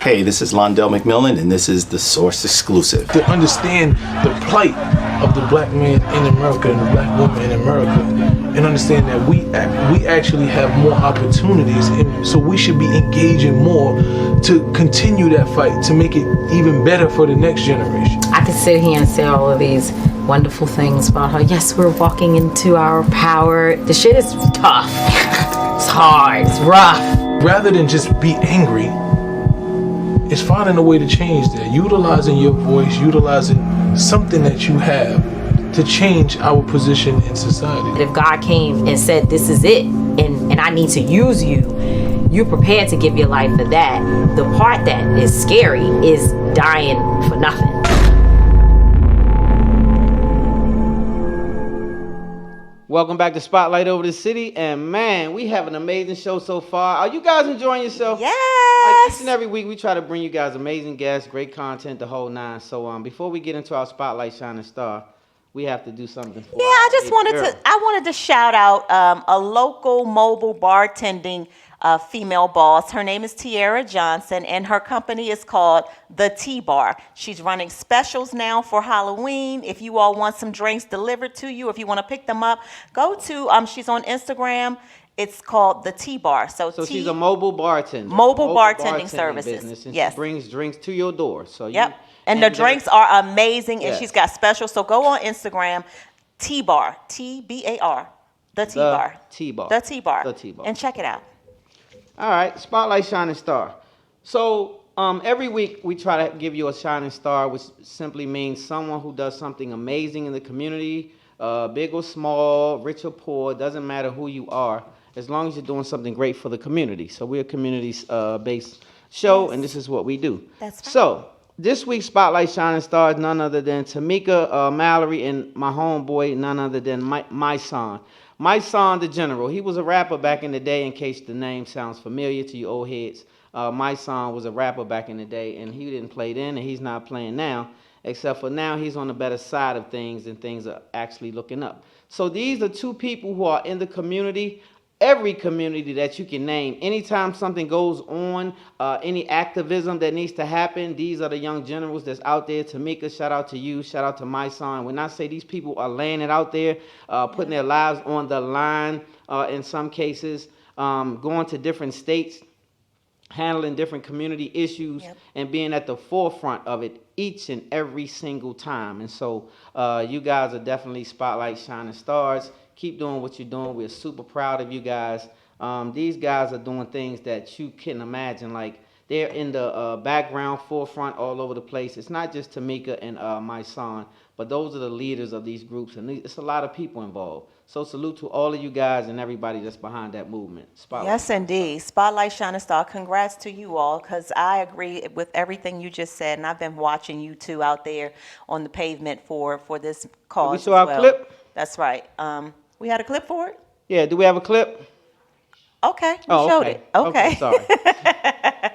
Hey, this is Londell McMillan, and this is the Source Exclusive. To understand the plight of the black man in America and the black woman in America, and understand that we actually have more opportunities, and so we should be engaging more to continue that fight, to make it even better for the next generation. I could sit here and say all of these wonderful things about how, yes, we're walking into our power. The shit is tough. It's hard. It's rough. Rather than just be angry, it's finding a way to change that. Utilizing your voice, utilizing something that you have to change our position in society. If God came and said, this is it, and I need to use you, you're prepared to give your life for that. The part that is scary is dying for nothing. Welcome back to Spotlight Over the City, and man, we have an amazing show so far. Are you guys enjoying yourself? Yes. Like each and every week, we try to bring you guys amazing guests, great content, the whole nine. So before we get into our Spotlight Shining Star, we have to do something for I wanted to shout out a local mobile bartending female boss. Her name is Tiara Johnson, and her company is called The T-Bar. She's running specials now for Halloween. If you all want some drinks delivered to you, if you want to pick them up, go to, she's on Instagram. It's called The T-Bar. So she's a mobile bartender. Mobile bartending services. Business, and yes. She brings drinks to your door. So yep. And the drinks are amazing, and yes. she's got specials. So go on Instagram, T-Bar, T-B-A-R, The T-Bar. T-Bar. The T-Bar. The T-Bar. And check it out. All right, Spotlight Shining Star. So every week we try to give you a shining star, which simply means someone who does something amazing in the community, big or small, rich or poor, doesn't matter who you are, as long as you're doing something great for the community. So we're a community-based show, yes. And this is what we do. That's right. So this week's Spotlight Shining Star is none other than Tamika Mallory and my homeboy, none other than my son. My son, the General, he was a rapper back in the day, in case the name sounds familiar to you old heads. My son was a rapper back in the day, and he didn't play then, and he's not playing now, except for now he's on the better side of things, and things are actually looking up. So these are two people who are in the community, every community that you can name. Anytime something goes on, any activism that needs to happen, these are the young generals that's out there. Tamika, shout out to you. Shout out to my son. When I say these people are laying it out there, putting their lives on the line in some cases, going to different states, handling different community issues, yep. And being at the forefront of it each and every single time. And so you guys are definitely Spotlight Shining Stars. Keep doing what you're doing. We're super proud of you guys. These guys are doing things that you can imagine. Like, they're in the background, forefront, all over the place. It's not just Tamika and my son, but those are the leaders of these groups. And it's a lot of people involved. So salute to all of you guys and everybody that's behind that movement. Spotlight. Yes, indeed. Spotlight Shining Star. Congrats to you all, because I agree with everything you just said. And I've been watching you two out there on the pavement for this cause. We saw our clip? That's right. We had a clip for it? Yeah, do we have a clip? Okay, we showed it. Okay. Sorry.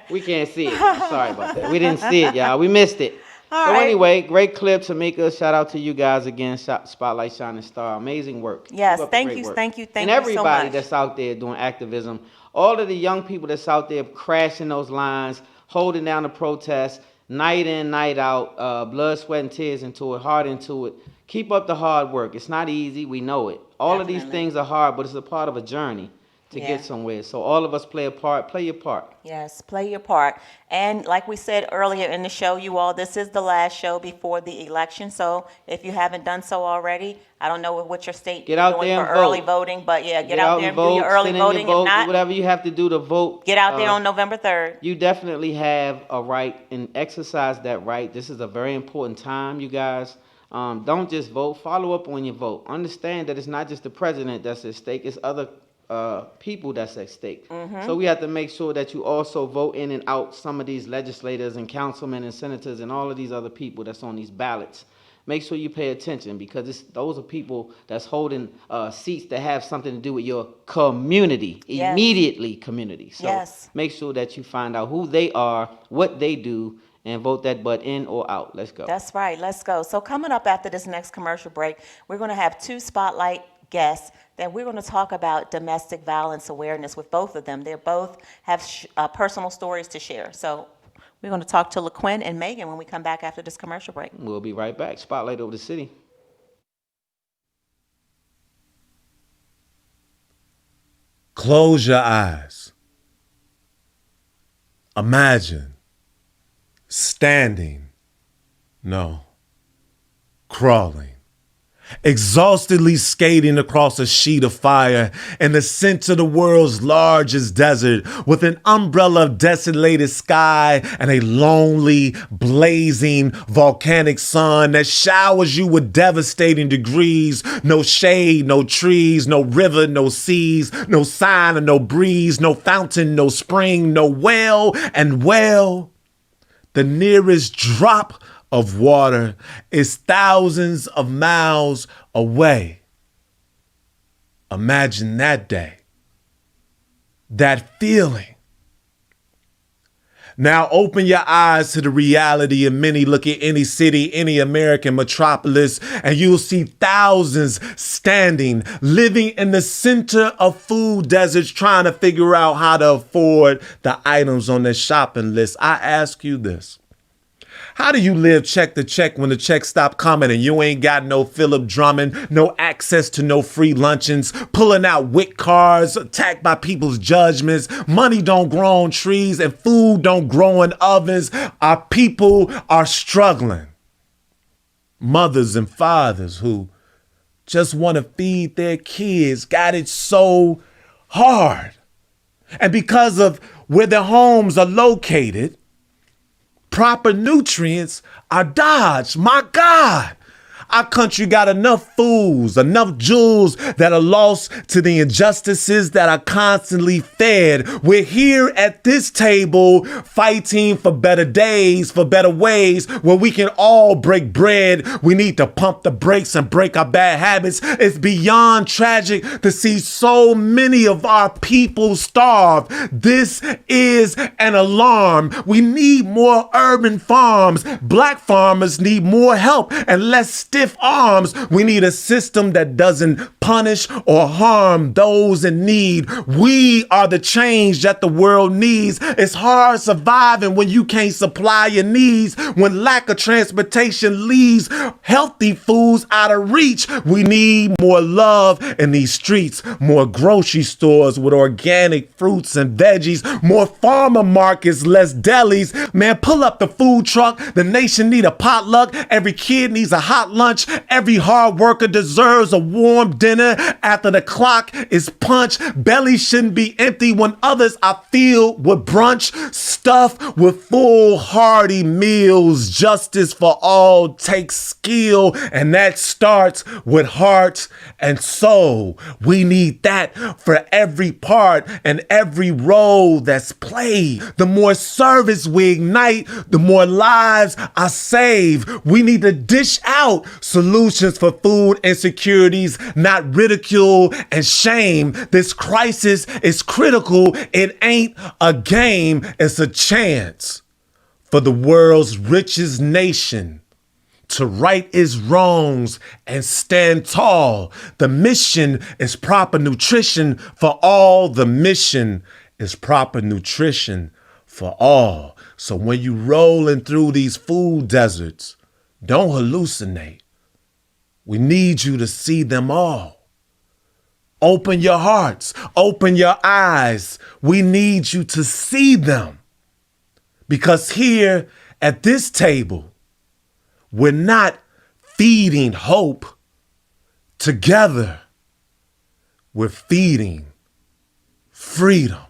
We can't see it. Sorry about that. We didn't see it, y'all. We missed it. All so right. Anyway, great clip, Tamika. Shout out to you guys again. Spotlight Shining Star. Amazing work. Yes, thank you you so and much. everybody that's out there doing activism. All of the young people that's out there crashing those lines, holding down the protests, night in, night out, blood, sweat, and tears into it, heart into it. Keep up the hard work. It's not easy. We know it. All of these things are hard, but it's a part of a journey to get somewhere. So all of us play a part. Play your part. Yes, play your part. And like we said earlier in the show, you all, this is the last show before the election. So if you haven't done so already, I don't know what your state get out doing there for and early vote. Voting, but yeah, get out there and vote, do your early voting. Vote, if not, do whatever you have to do to vote. Get out there on November 3rd. You definitely have a right, and exercise that right. This is a very important time, you guys. Don't just vote. Follow up on your vote. Understand that it's not just the president that's at stake. It's other people that's at stake. Mm-hmm. So we have to make sure that you also vote in and out some of these legislators and councilmen and senators and all of these other people that's on these ballots. Make sure you pay attention, because those are people that's holding seats that have something to do with your community, immediately community. So make sure that you find out who they are, what they do, and vote that butt in or out. Let's go. That's right. Let's go. So coming up after this next commercial break, we're going to have two spotlight guests that we're going to talk about domestic violence awareness with both of them. They both have personal stories to share. So We're going to talk to LaQuinn and Megan when we come back after this commercial break. We'll be right back. Spotlight over the city. Close your eyes. Imagine standing, crawling, exhaustedly skating across a sheet of fire in the center of the world's largest desert with an umbrella of desolated sky and a lonely, blazing, volcanic sun that showers you with devastating degrees. No shade, no trees, no river, no seas, no sign of no breeze, no fountain, no spring, no well, and the nearest drop of water is thousands of miles away. Imagine that day, that feeling. Now open your eyes to the reality of many. Look at any city, any American metropolis, and you'll see thousands standing, living in the center of food deserts, trying to figure out how to afford the items on their shopping list. I ask you this. How do you live check to check when the checks stop coming and you ain't got no Philip Drummond, no access to no free luncheons, pulling out WIC cards, attacked by people's judgments, money don't grow on trees and food don't grow in ovens? Our people are struggling. Mothers and fathers who just want to feed their kids got it so hard. And because of where their homes are located, proper nutrients are dodged. My God, our country got enough fools, enough jewels that are lost to the injustices that are constantly fed. We're here at this table fighting for better days, for better ways, where we can all break bread. We need to pump the brakes and break our bad habits. It's beyond tragic to see so many of our people starve. This is an alarm. We need more urban farms. Black farmers need more help and less stiff arms. We need a system that doesn't punish or harm those in need. We are the change that the world needs. It's hard surviving when you can't supply your needs, when lack of transportation leaves healthy foods out of reach. We need more love in these streets, more grocery stores with organic fruits and veggies, more farmer markets, less delis. Man, pull up the food truck. The nation need a potluck. Every kid needs a hot lunch. Every hard worker deserves a warm dinner after the clock is punched. Bellies shouldn't be empty when others are filled with brunch, stuffed with full hearty meals. Justice for all takes skill, and that starts with heart and soul. We need that for every part and every role that's played. The more service we ignite, the more lives are saved. We need to dish out solutions for food insecurities, not ridicule and shame. This crisis is critical. It ain't a game, it's a chance for the world's richest nation to right its wrongs and stand tall. The mission is proper nutrition for all. The mission is proper nutrition for all. So when you rolling through these food deserts, don't hallucinate. We need you to see them all. Open your hearts, open your eyes. We need you to see them. Because here at this table, we're not feeding hope. Together, we're feeding freedom.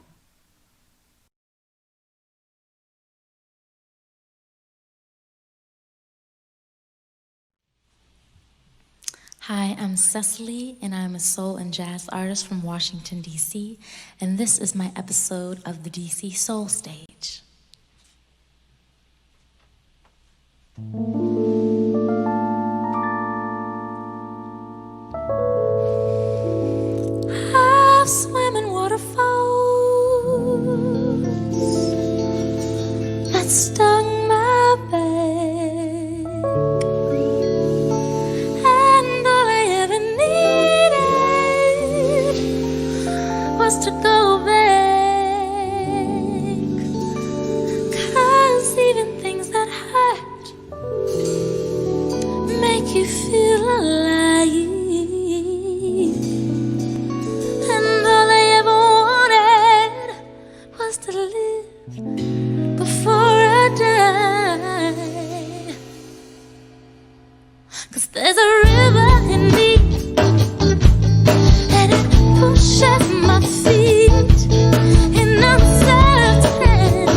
Hi, I'm Cecily, and I'm a soul and jazz artist from Washington, D.C., and this is my episode of the D.C. Soul Stage. I swim in waterfalls that stung my back, and all I ever needed was to go back, 'cause the live before I die. 'Cause there's a river in me, and it pushes my feet, and I'm certain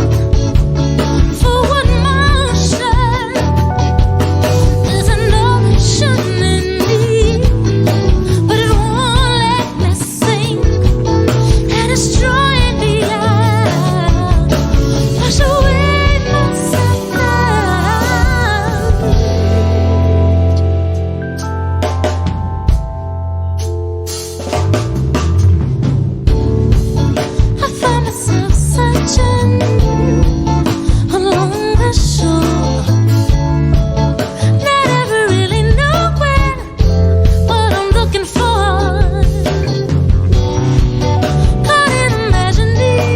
forward motion. There's an ocean in me, but it won't let me sink, and it's drawing me out. Wash away my self-doubt. I find myself searching along the shore, not ever really knowing what I'm looking for. Caught in imagining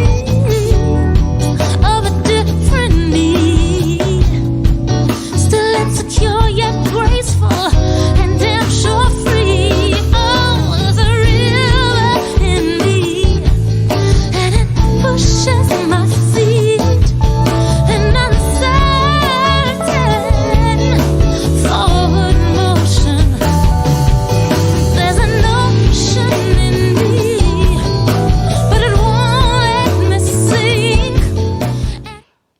of a different need, still insecure yet graceful, and damn sure free. Oh, there's a river in me, and it pushes my feet, and I'm certain forward motion. There's an ocean in me, but it won't let me sink.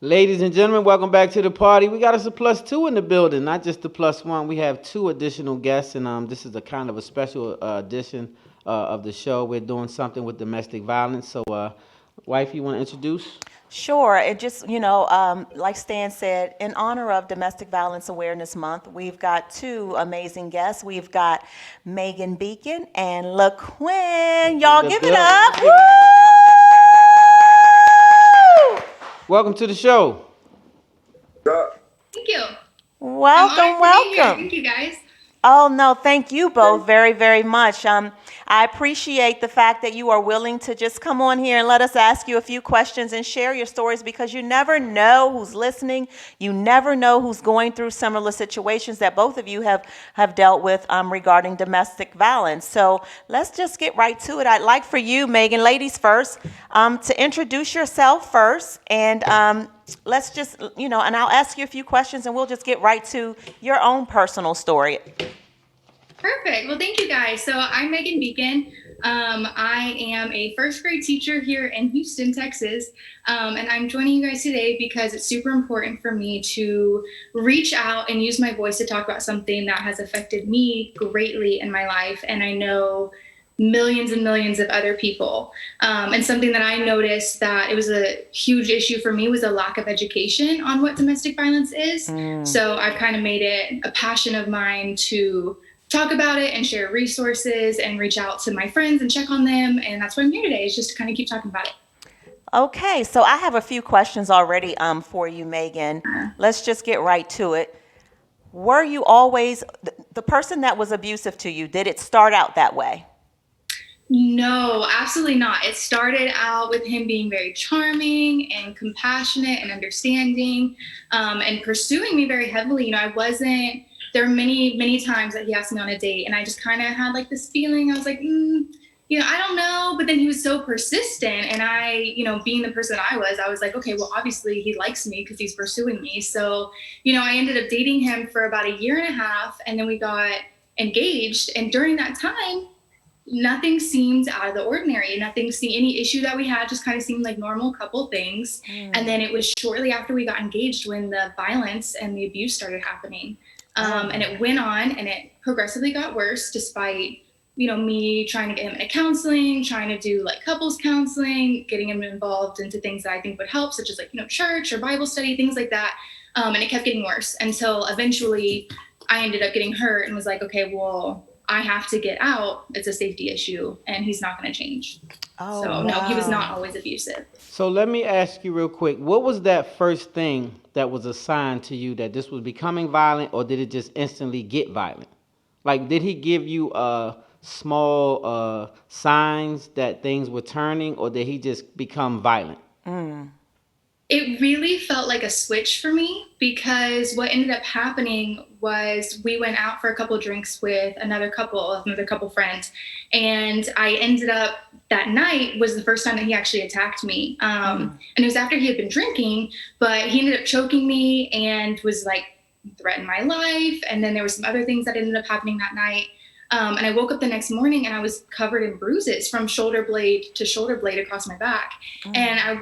Ladies and gentlemen, welcome back to the party. We got us a +2 in the building, not just the +1. We have 2 additional guests, and this is a kind of a special edition of the show. We're doing something with domestic violence. So, wife, you want to introduce? Sure. It just, like Stan said, in honor of Domestic Violence Awareness Month, we've got 2 amazing guests. We've got Megan Becan and LaQuinn. Y'all give it up. Woo! Welcome to the show. Thank you. Welcome, I'm honored to be here. welcome. Thank you, guys. Oh, no, thank you both very, very much. I appreciate the fact that you are willing to just come on here and let us ask you a few questions and share your stories, because you never know who's listening. You never know who's going through similar situations that both of you have dealt with regarding domestic violence. So let's just get right to it. I'd like for you, Megan, ladies first, to introduce yourself first, and let's just, and I'll ask you a few questions and we'll just get right to your own personal story. Perfect. Well, thank you, guys. So I'm Megan Becan. I am a first grade teacher here in Houston, Texas. And I'm joining you guys today because it's super important for me to reach out and use my voice to talk about something that has affected me greatly in my life. And I know millions and millions of other people. And something that I noticed that it was a huge issue for me was a lack of education on what domestic violence is. So I've kind of made it a passion of mine to talk about it and share resources and reach out to my friends and check on them. And that's why I'm here today, is just to kind of keep talking about it. Okay, so I have a few questions already for you, Megan. Let's just get right to it. Were you always the person that was abusive to you? Did it start out that way? No, absolutely not. It started out with him being very charming and compassionate and understanding, and pursuing me very heavily. There were many, many times that he asked me on a date, and I just kind of had like this feeling. I was like, I don't know. But then he was so persistent, and I, being the person I was like, okay, well, obviously he likes me because he's pursuing me. So, I ended up dating him for about 1.5 years, and then we got engaged. And during that time, nothing seemed out of the ordinary. Any issue that we had just kind of seemed like normal couple things. And then it was shortly after we got engaged when the violence and the abuse started happening. And it went on, and it progressively got worse despite, me trying to get him into counseling, trying to do like couples counseling, getting him involved into things that I think would help, such as like, church or Bible study, things like that. And it kept getting worse until eventually I ended up getting hurt and was like, okay, well, I have to get out. It's a safety issue, and he's not going to change. No, he was not always abusive. So let me ask you real quick, what was that first thing that was a sign to you that this was becoming violent, or did it just instantly get violent? Like, did he give you small signs that things were turning, or did he just become violent? It really felt like a switch for me, because what ended up happening was we went out for a couple drinks with another couple friends, and I ended up, that night was the first time that he actually attacked me. And it was after he had been drinking, but he ended up choking me and was like threatened my life. And then there were some other things that ended up happening that night. And I woke up the next morning and I was covered in bruises from shoulder blade to shoulder blade across my back. And I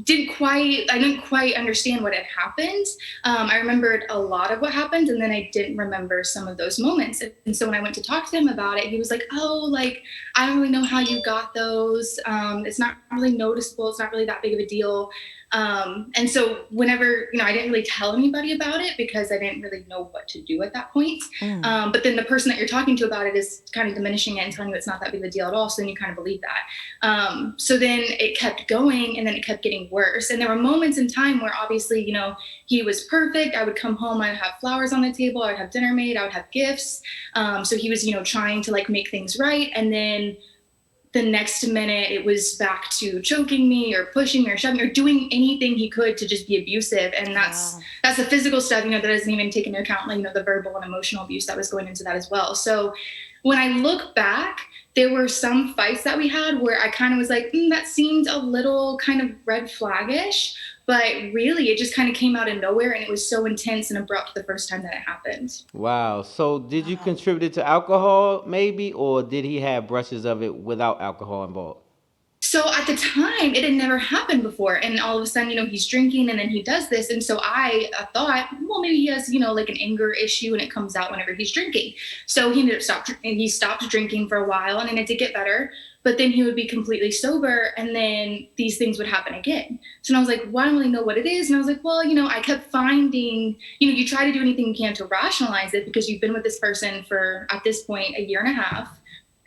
didn't quite understand what had happened. I remembered a lot of what happened, and then I didn't remember some of those moments. And so when I went to talk to him about it, he was like, oh, like, I don't really know how you got those. It's not really noticeable. It's not really that big of a deal. And so whenever, I didn't really tell anybody about it because I didn't really know what to do at that point. But then the person that you're talking to about it is kind of diminishing it and telling you it's not that big of a deal at all. So then you kind of believe that. So then it kept going, and then it kept getting worse. And there were moments in time where obviously, he was perfect. I would come home, I'd have flowers on the table, I'd have dinner made, I would have gifts. So he was, trying to like make things right. And then the next minute it was back to choking me or pushing me or shoving or doing anything he could to just be abusive. And that's the physical stuff, that doesn't even take into account, like, the verbal and emotional abuse that was going into that as well. So when I look back, there were some fights that we had where I kind of was like, that seemed a little kind of red flaggish, but really it just kind of came out of nowhere, and it was so intense and abrupt the first time that it happened. Wow. So did you contribute it to alcohol maybe, or did he have brushes of it without alcohol involved? So at the time, it had never happened before. And all of a sudden, he's drinking and then he does this. And so I thought, well, maybe he has, like an anger issue and it comes out whenever he's drinking. So he stopped drinking for a while, and then it did get better. But then he would be completely sober, and then these things would happen again. So I was like, well, I don't really know what it is. And I was like, well, I kept finding, you try to do anything you can to rationalize it because you've been with this person for, at this point, 1.5 years.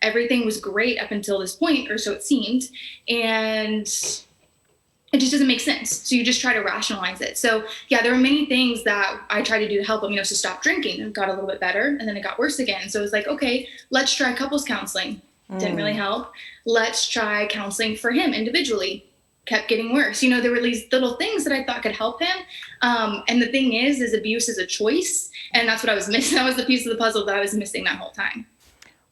Everything was great up until this point, or so it seemed. And it just doesn't make sense. So you just try to rationalize it. So yeah, there were many things that I tried to do to help him, to stop drinking. It got a little bit better, and then it got worse again. So it was like, okay, let's try couples counseling. Didn't really help. Let's try counseling for him individually. Kept getting worse. There were these little things that I thought could help him. And the thing is abuse is a choice. And that's what I was missing. That was the piece of the puzzle that I was missing that whole time.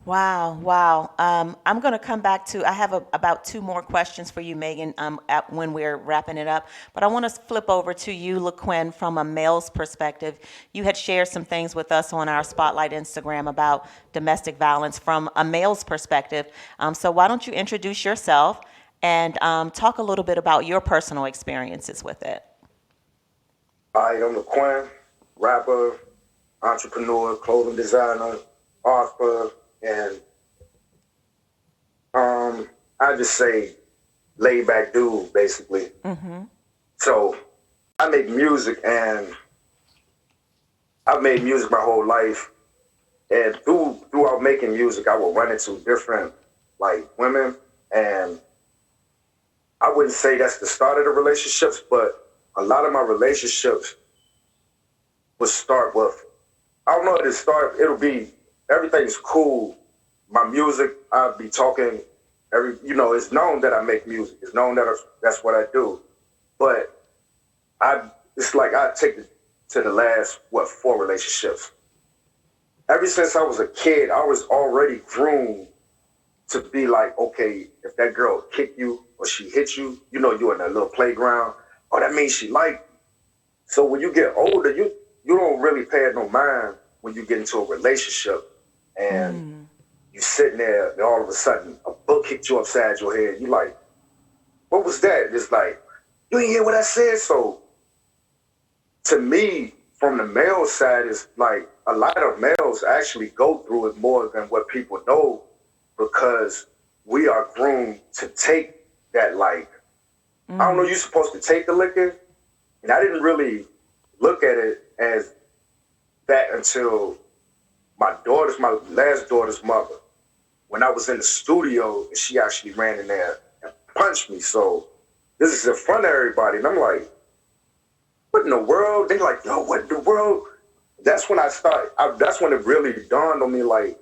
Wow. I'm going to come back to, I have about 2 more questions for you, Megan, when we're wrapping it up. But I want to flip over to you, LaQuinn, from a male's perspective. You had shared some things with us on our Spotlight Instagram about domestic violence from a male's perspective. So why don't you introduce yourself and talk a little bit about your personal experiences with it? Hi, I'm LaQuinn, rapper, entrepreneur, clothing designer, author, and I just say laid back dude, basically. So I make music, and I've made music my whole life. And throughout making music, I will run into different women, and I wouldn't say that's the start of the relationships, but a lot of my relationships will start with, I don't know, it'll be, everything's cool. My music, I'll be talking it's known that I make music. It's known that that's what I do. But it's like I take it to the last, 4 relationships. Ever since I was a kid, I was already groomed to be like, okay, if that girl kick you or she hit you, you're in that little playground. Oh, that means she liked you. So when you get older, you don't really pay it no mind when you get into a relationship and you're sitting there and all of a sudden a book hit you upside your head. You're like, what was that? It's like, you ain't hear what I said. So to me, from the male side, is like a lot of males actually go through it more than what people know, because we are groomed to take that I don't know, you're supposed to take the liquor. And I didn't really look at it as that until my last daughter's mother. When I was in the studio, she actually ran in there and punched me. So this is in front of everybody. And I'm like, what in the world? They like, yo, what in the world? That's when that's when it really dawned on me, like,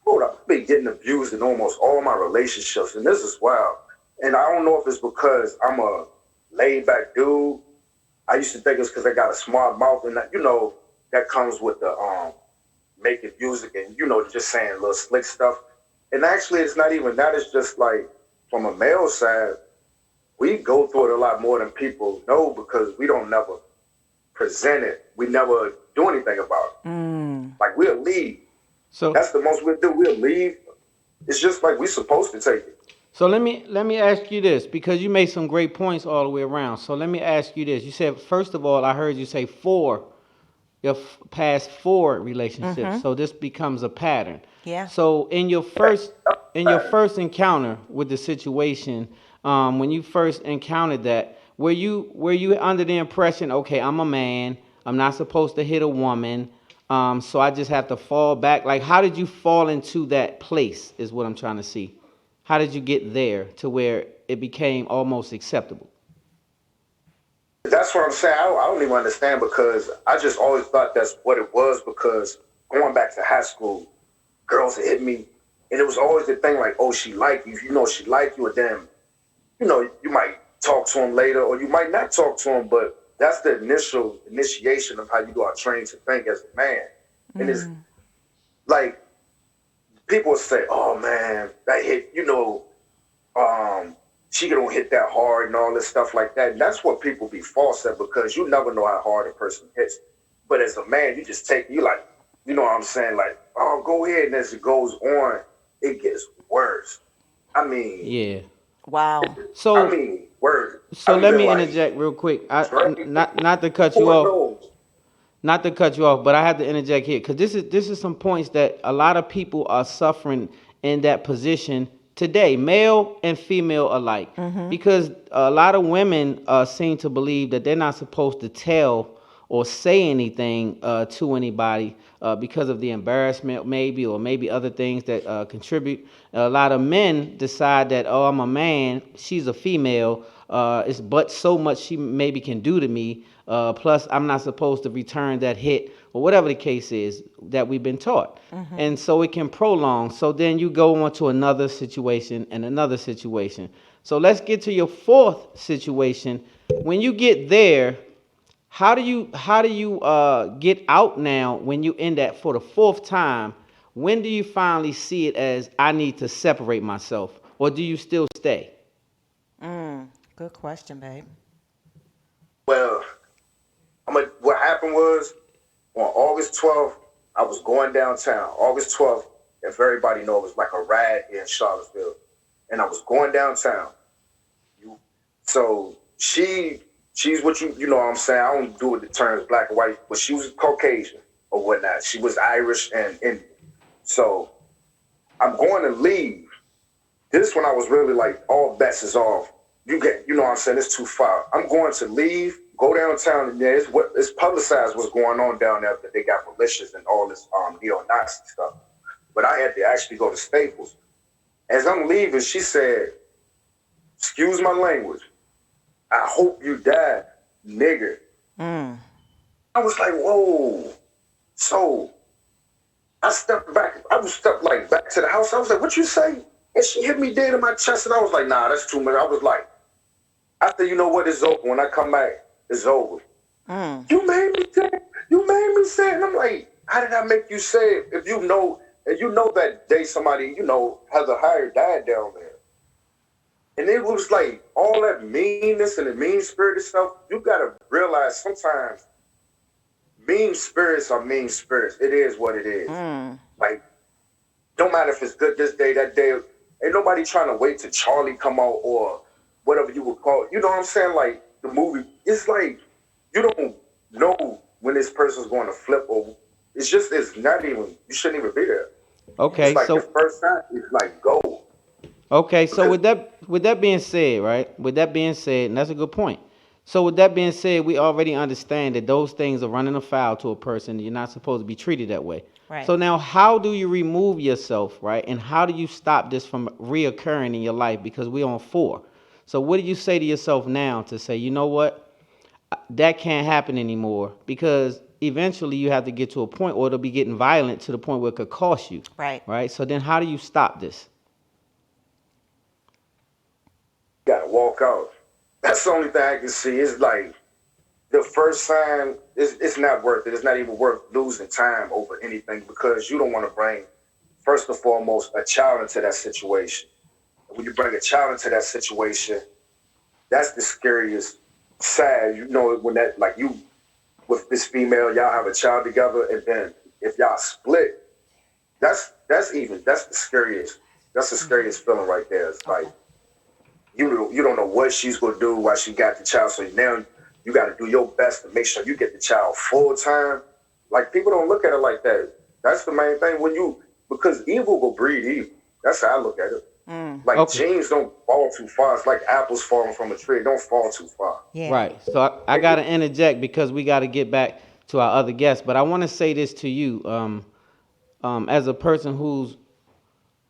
hold up, I've been getting abused in almost all my relationships. And this is wild. And I don't know if it's because I'm a laid back dude I used to think it's because they got a smart mouth, and that, that comes with the making music and just saying little slick stuff. And actually, it's not even that. It's just like from a male side, we go through it a lot more than people know because we don't never present it. We never do anything about it. Like we'll leave. So that's the most we'll do. We'll leave. It's just like we're supposed to take it. So let me ask you this, because you made some great points all the way around. So let me ask you this. You said, first of all, I heard you say your past 4 relationships. So this becomes a pattern. Yeah. So in your first encounter with the situation, when you first encountered that, were you under the impression, okay, I'm a man, I'm not supposed to hit a woman, so I just have to fall back? Like, how did you fall into that place is what I'm trying to see. How did you get there to where it became almost acceptable? That's what I'm saying. I don't even understand because I just always thought that's what it was because going back to high school, girls hit me, and it was always the thing like, oh, she like you. She like you, and then, you might talk to him later or you might not talk to him, but that's the initiation of how you are trained to think as a man. And it's like, people say, oh man, that hit, she don't hit that hard and all this stuff like that. And that's what people be false at because you never know how hard a person hits. But as a man, you just take, you like, you know what I'm saying? Like, oh, go ahead. And as it goes on, it gets worse. I mean. Yeah. Wow. So, worse. So let me interject real quick. Not to cut you off. Not to cut you off, but I have to interject here because this is some points that a lot of people are suffering in that position today, male and female alike, because a lot of women seem to believe that they're not supposed to tell or say anything to anybody because of the embarrassment maybe, or maybe other things that contribute. A lot of men decide that, oh, I'm a man, she's a female, it's but so much she maybe can do to me, plus I'm not supposed to return that hit, or whatever the case is that we've been taught. And so it can prolong. So then you go on to another situation and another situation. So let's get to your 4th situation. When you get there, how do you get out now when you in that for the 4th time? When do you finally see it as I need to separate myself, or do you still stay? Good question, babe. Well, what happened was on August 12th, I was going downtown. August 12th, if everybody knows, it was like a riot in Charlottesville. And I was going downtown. So she's what you know what I'm saying? I don't do it the terms black and white, but she was Caucasian or whatnot. She was Irish and Indian. So I'm going to leave. This one I was really like, all bets is off. You know what I'm saying? It's too far. I'm going to leave, go downtown, and it's publicized what's going on down there, that they got militias and all this neo-Nazi stuff. But I had to actually go to Staples. As I'm leaving, she said, excuse my language, I hope you die, nigger. I was like, whoa. So I stepped back. I was back to the house. I was like, what you say? And she hit me dead in my chest, and I was like, nah, that's too much. I was like, after you know what, it's over. When I come back, it's over. You made me say it. You made me say it. And I'm like, how did I make you say it? If you know that day somebody, has a higher died down there. And it was like all that meanness and the mean-spirited stuff. You got to realize sometimes mean spirits are mean spirits. It is what it is. Like, don't matter if it's good this day, that day. Ain't nobody trying to wait till Charlie come out or whatever you would call it. You know what I'm saying? Like, the movie, it's like, you don't know when this person's going to flip, or it's not even, you shouldn't even be there. Okay, it's like so the first time, it's like go. Okay, so with that being said, right? With that being said, and that's a good point. So with that being said, we already understand that those things are running afoul to a person. You're not supposed to be treated that way. Right. So now, how do you remove yourself, right? And how do you stop this from reoccurring in your life? Because we're on 4. So what do you say to yourself now to say, you know what? That can't happen anymore, because eventually you have to get to a point where it'll be getting violent to the point where it could cost you. Right. Right. So then how do you stop this? You gotta walk out. That's the only thing I can see. It's like the first sign is it's not worth it. It's not even worth losing time over anything because you don't want to bring, first and foremost, a child into that situation. When you bring a child into that situation, that's the scariest side. You know, when that, like you, with this female, y'all have a child together, and then if y'all split, that's the scariest. That's the scariest feeling right there. It's like you don't know what she's gonna do while she got the child. So now you got to do your best to make sure you get the child full time. Like people don't look at it like that. That's the main thing because evil will breed evil. That's how I look at it. Like genes don't fall too far. It's like apples falling from a tree. It don't fall too far. Yeah. Right. So I got to interject because we got to get back to our other guests. But I want to say this to you, as a person who's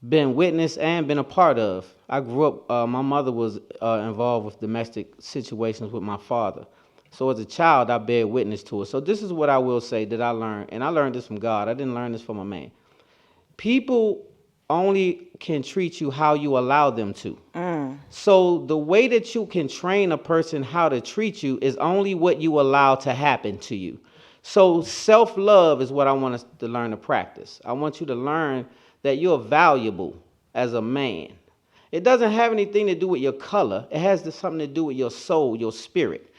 been witnessed and been a part of. I grew up. My mother was involved with domestic situations with my father. So as a child, I bear witness to it. So this is what I will say that I learned, and I learned this from God. I didn't learn this from a man. People only can treat you how you allow them to. So the way that you can train a person how to treat you is only what you allow to happen to you. So self-love is what I want us to learn to practice. I want you to learn that you're valuable as a man. It doesn't have anything to do with your color. It has something to do with your soul, your spirit.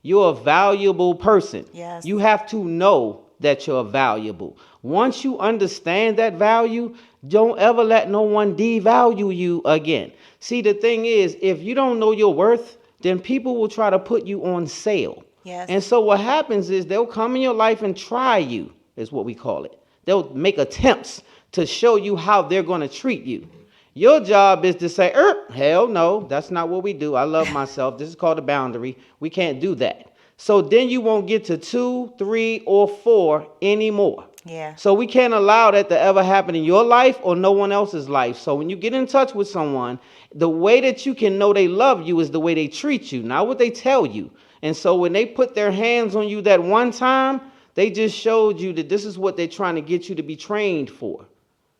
You're a valuable person. Yes. You have to know that you're valuable. Once you understand that value, don't ever let no one devalue you again. See, the thing is, if you don't know your worth, then people will try to put you on sale. Yes. And so what happens is they'll come in your life and try you, is what we call it. They'll make attempts to show you how they're going to treat you. Your job is to say, hell no, that's not what we do. I love myself. This is called a boundary. We can't do that. So then you won't get to 2, 3, or 4 anymore. Yeah. So we can't allow that to ever happen in your life or no one else's life. So when you get in touch with someone, the way that you can know they love you is the way they treat you, not what they tell you. And so when they put their hands on you that one time, they just showed you that this is what they're trying to get you to be trained for.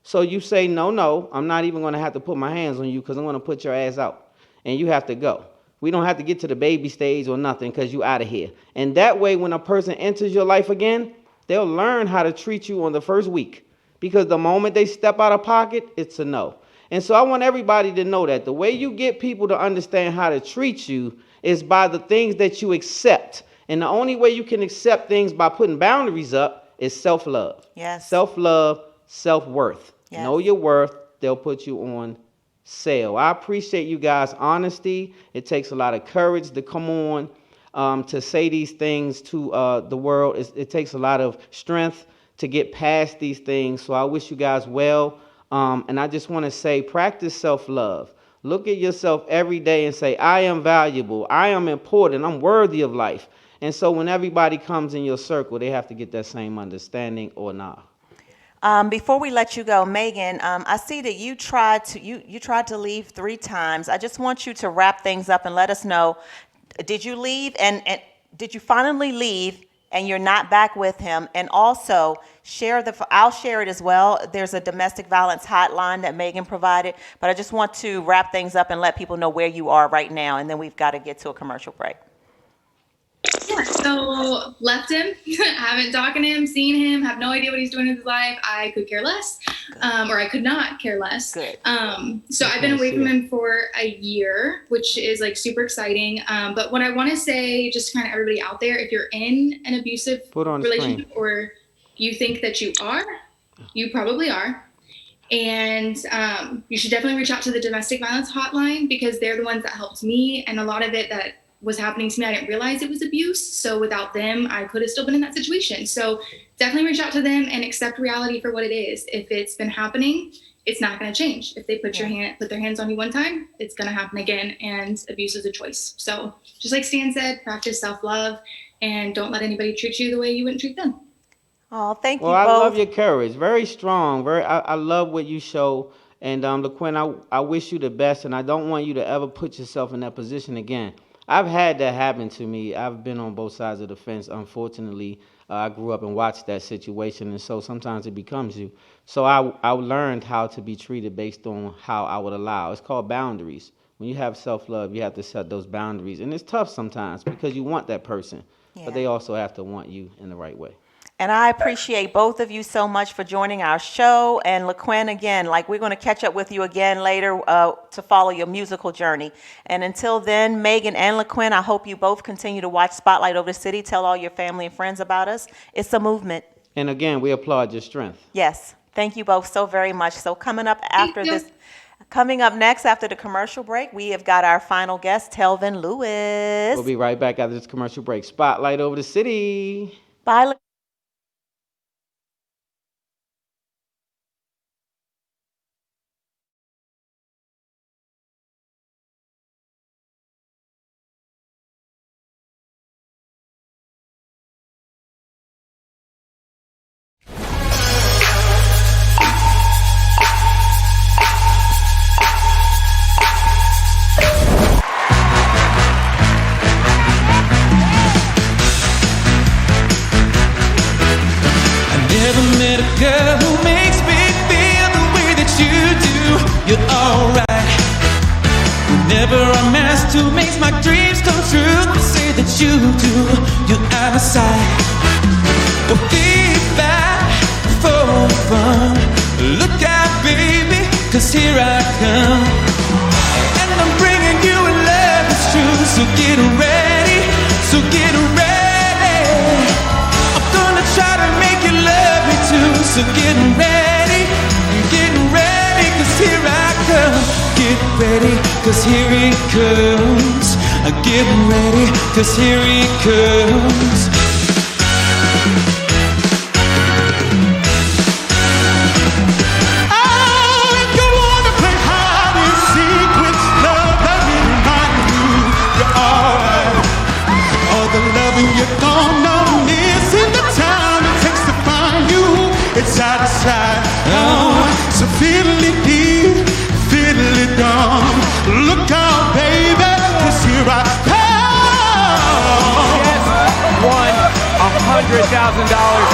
So you say, no, I'm not even going to have to put my hands on you because I'm going to put your ass out. And you have to go. We don't have to get to the baby stage or nothing because you out of here. And that way, when a person enters your life again, they'll learn how to treat you on the first week. Because the moment they step out of pocket, it's a no. And so I want everybody to know that the way you get people to understand how to treat you is by the things that you accept. And the only way you can accept things by putting boundaries up is self-love. Yes. Self-love, self-worth. Yes. Know your worth. They'll put you on sale. I appreciate you guys' honesty. It takes a lot of courage to come on to say these things to the world. It takes a lot of strength to get past these things. So I wish you guys well. And I just want to say, practice self-love. Look at yourself every day and say, I am valuable. I am important. I'm worthy of life. And so when everybody comes in your circle, they have to get that same understanding or not. Before we let you go, Megan, I see that you tried to leave 3 times. I just want you to wrap things up and let us know, did you leave and did you finally leave and you're not back with him? And also I'll share it as well. There's a domestic violence hotline that Megan provided, but I just want to wrap things up and let people know where you are right now. And then we've got to get to a commercial break. Yeah, so left him, haven't talked to him, seen him, have no idea what he's doing in his life. I could care less, or I could not care less. Good. So I've been away from him for a year, which is like super exciting. But what I want to say, just kind of everybody out there, if you're in an abusive relationship or you think that you are, you probably are. And you should definitely reach out to the domestic violence hotline because they're the ones that helped me. And a lot of it that was happening to me, I didn't realize it was abuse. So without them, I could have still been in that situation. So definitely reach out to them and accept reality for what it is. If it's been happening, it's not going to change. If they put their hands on you one time, it's going to happen again. And abuse is a choice. So just like Stan said, practice self-love and don't let anybody treat you the way you wouldn't treat them. Oh, thank you both. both. I love your courage. Very strong. I love what you show. And LaQuinn, I wish you the best. And I don't want you to ever put yourself in that position again. I've had that happen to me. I've been on both sides of the fence. Unfortunately, I grew up and watched that situation, and so sometimes it becomes you. So I learned how to be treated based on how I would allow. It's called boundaries. when you have self-love, you have to set those boundaries. And it's tough sometimes because you want that person, but they also have to want you in the right way. And I appreciate both of you so much for joining our show. And LaQuinn, again, like we're going to catch up with you again later to follow your musical journey. And until then, Megan and LaQuinn, I hope you both continue to watch Spotlight Over the City. Tell all your family and friends about us. It's a movement. And again, we applaud your strength. Yes. Thank you both so very much. So coming up next after the commercial break, we have got our final guest, Telvin Lewis. We'll be right back after this commercial break. Spotlight Over the City. Bye, LaQuinn. Girl who makes me feel the way that you do. You're alright. Whenever I'm asked who makes my dreams come true, I say that you do. You're out of sight. Don't be back for fun. Look out, baby, 'cause here I come. And I'm bringing you a love that's true. So get ready, so get ready. I'm gonna try to make you love me too. So get ready, 'cause here I come. Get ready, 'cause here he comes. Get ready, 'cause here he comes. Oh, if you wanna play hide and seek with love, let me remind you, you're alright. All the loving you don't know is in the time it takes to find you. It's out of sight. Oh, so fiddly deep, fiddly dumb. Look out, baby, 'cause here I come. Yes, won $100,000.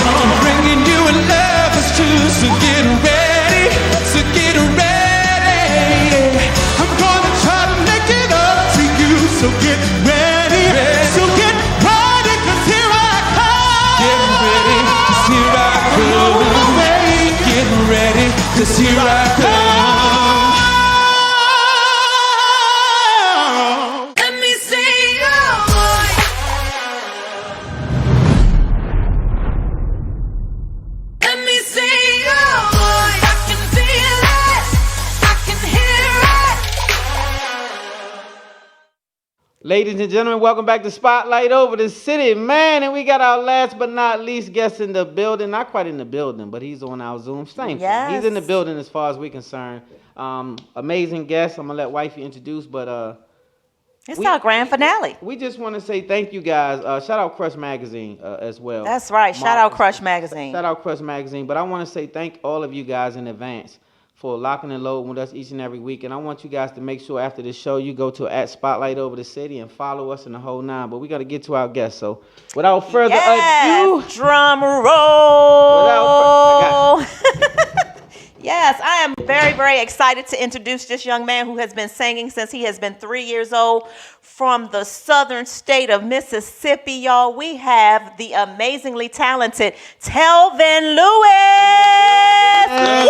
I'm bringing you a love that's true. So get ready, so get ready. I'm gonna try to make it up to you. So get ready, so get ready, 'cause here I come. Get ready, 'cause here I come. Get ready, 'cause here I come. Let me see your voice. Let me see your voice. I can feel it, I can hear it. Ladies and gentlemen, welcome back to Spotlight Over the City, man. And we got our last but not least guest in the building. Not quite in the building, but he's on our Zoom. Same thing. He's in the building as far as we're concerned. Amazing guest. I'm going to let Wifey introduce, but... it's our grand finale. We just want to say thank you, guys. Shout out Crush Magazine as well. That's right. Shout out Crush Magazine. Shout out Crush Magazine. But I want to say thank all of you guys in advance for locking and loading with us each and every week. And I want you guys to make sure after this show, you go to @Spotlight Over the City and follow us in the whole nine. But we got to get to our guest. So without further ado. Drum roll. Yes, I am very, very excited to introduce this young man who has been singing since he has been 3 years old from the southern state of Mississippi, y'all. We have the amazingly talented Telvin Lewis. Woo!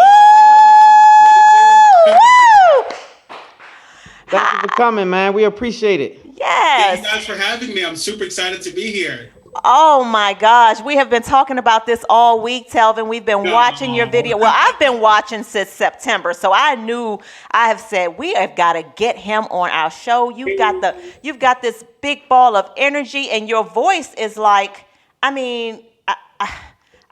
Thank you for coming, man. We appreciate it. Yes. Thank you guys for having me. I'm super excited to be here. Oh my gosh, we have been talking about this all week, Telvin. We've been watching your video. Well, I've been watching since September, so I have said we have got to get him on our show. You've got this big ball of energy, and your voice is like, I mean,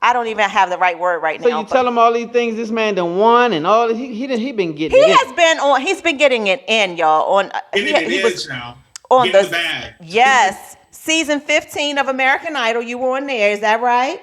I don't even have the right word right now. So you tell him all these things this man done won and all he been getting. He's been getting it in, y'all. He was now. On the bag. Yes. Season 15 of American Idol, you were on there. Is that right?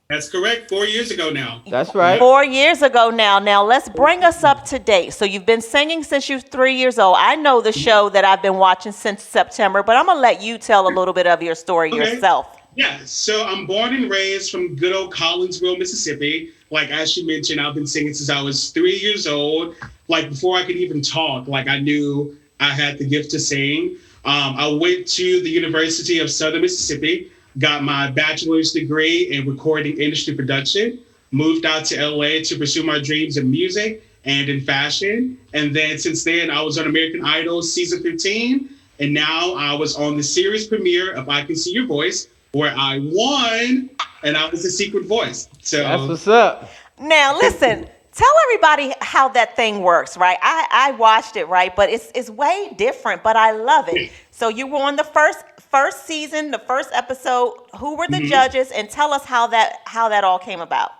That's correct. 4 years ago now. That's right. 4 years ago now. Now, let's bring us up to date. So you've been singing since you were 3 years old. I know the show that I've been watching since September, but I'm going to let you tell a little bit of your story yourself. Yeah, so I'm born and raised from good old Collinsville, Mississippi. Like, as you mentioned, I've been singing since I was 3 years old. Like, before I could even talk, like, I knew I had the gift to sing. I went to the University of Southern Mississippi, got my bachelor's degree in recording industry production, moved out to LA to pursue my dreams in music and in fashion. And then since then, I was on American Idol season 15. And now I was on the series premiere of I Can See Your Voice, where I won, and I was the secret voice. So that's what's up. Now, listen, tell everybody how that thing works, right? I watched it, right? But it's way different, but I love it. So you were on the first season, the first episode. Who were the judges? And tell us how that all came about.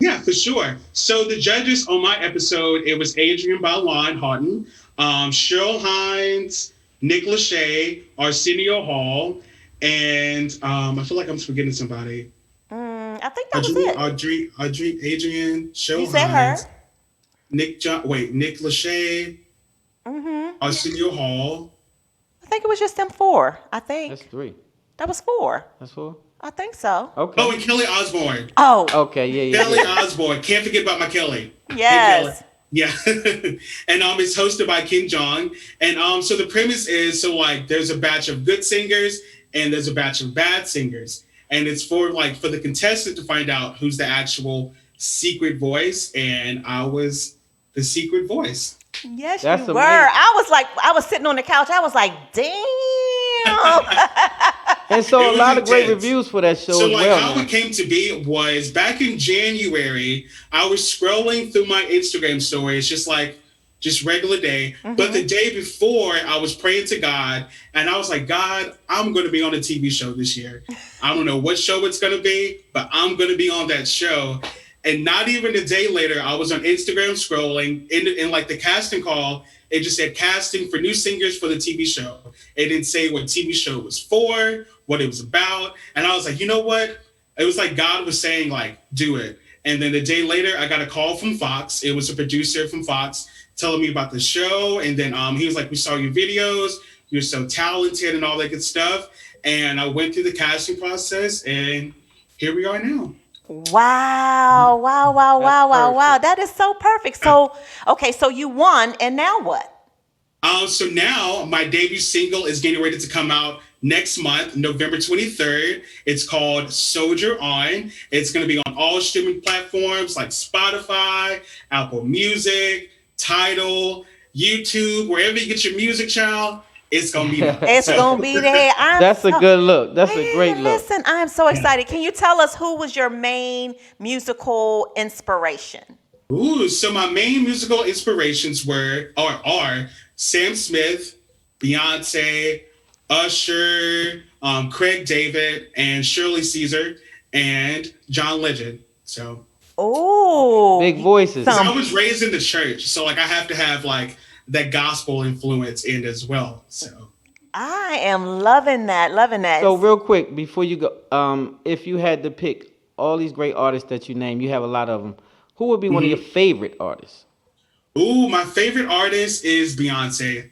Yeah, for sure. So the judges on my episode, it was Adrian Balon Houghton, Cheryl Hines, Nick Lachey, Arsenio Hall, and I feel like I'm forgetting somebody. I think that was it. Adrian, Cheryl You said Hines, her. Nick Lachey, Arsenio Hall. I think it was just them four. I think. That's 3. That was 4. That's 4. I think so. Okay. Oh, and Kelly Osbourne. Oh. Okay, yeah. Kelly Osbourne. Can't forget about my Kelly. Yes. Yeah. And it's hosted by King John. And so the premise is, so like there's a batch of good singers and there's a batch of bad singers. And it's for the contestant to find out who's the actual secret voice. And I was the secret voice. Yes, That's you were. amazing. I was sitting on the couch. I was like, damn. And so It a was lot of great intense. reviews for that show So as like well. how man. it came to be was back in January, I was scrolling through my Instagram stories, just regular day. But the day before, I was praying to God, and I was like, God, I'm going to be on a TV show this year. I don't know what show it's going to be, but I'm going to be on that show. And not even a day later, I was on Instagram scrolling in like the casting call. It just said casting for new singers for the TV show. It didn't say what TV show it was for, what it was about. And I was like, you know what? It was like God was saying, like, do it. And then the day later, I got a call from Fox. It was a producer from Fox telling me about the show. And then he was like, we saw your videos. You're so talented and all that good stuff. And I went through the casting process, and here we are now. Wow. That is so perfect. So, okay, so you won, and now what? So now my debut single is getting ready to come out next month, November 23rd. It's called Soldier On. It's going to be on all streaming platforms like Spotify, Apple Music, Tidal, YouTube, wherever you get your music, child. It's going to be there. It's going to be there. That's a good look. That's a great look. Listen, I am so excited. Can you tell us who was your main musical inspiration? Ooh, so my main musical inspirations are Sam Smith, Beyonce, Usher, Craig David, and Shirley Caesar, and John Legend. So, big voices. So I was raised in the church, so like I have to have like that gospel influence in as well. So I am loving that. So real quick, before you go, if you had to pick all these great artists that you named, you have a lot of them. Who would be one of your favorite artists? Ooh, my favorite artist is Beyonce.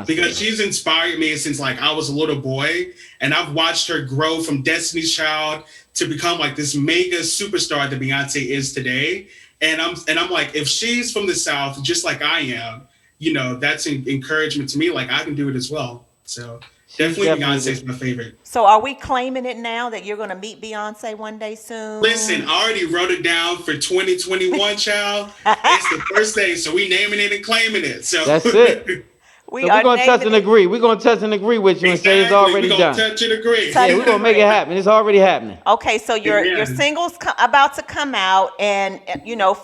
Because she's inspired me since like I was a little boy, and I've watched her grow from Destiny's Child to become like this mega superstar that Beyonce is today. And I'm like, if she's from the South, just like I am, you know, that's an encouragement to me. Like I can do it as well. So definitely Beyonce's my favorite. So are we claiming it now that you're going to meet Beyonce one day soon? Listen, I already wrote it down for 2021, child. It's the first day, so we naming it and claiming it. So That's it. We're going to touch and agree. We're going to touch and agree with you and say it's already done. We're going to touch and agree. Yeah, we're going to make it happen. It's already happening. Okay, so your single's about to come out, and you know,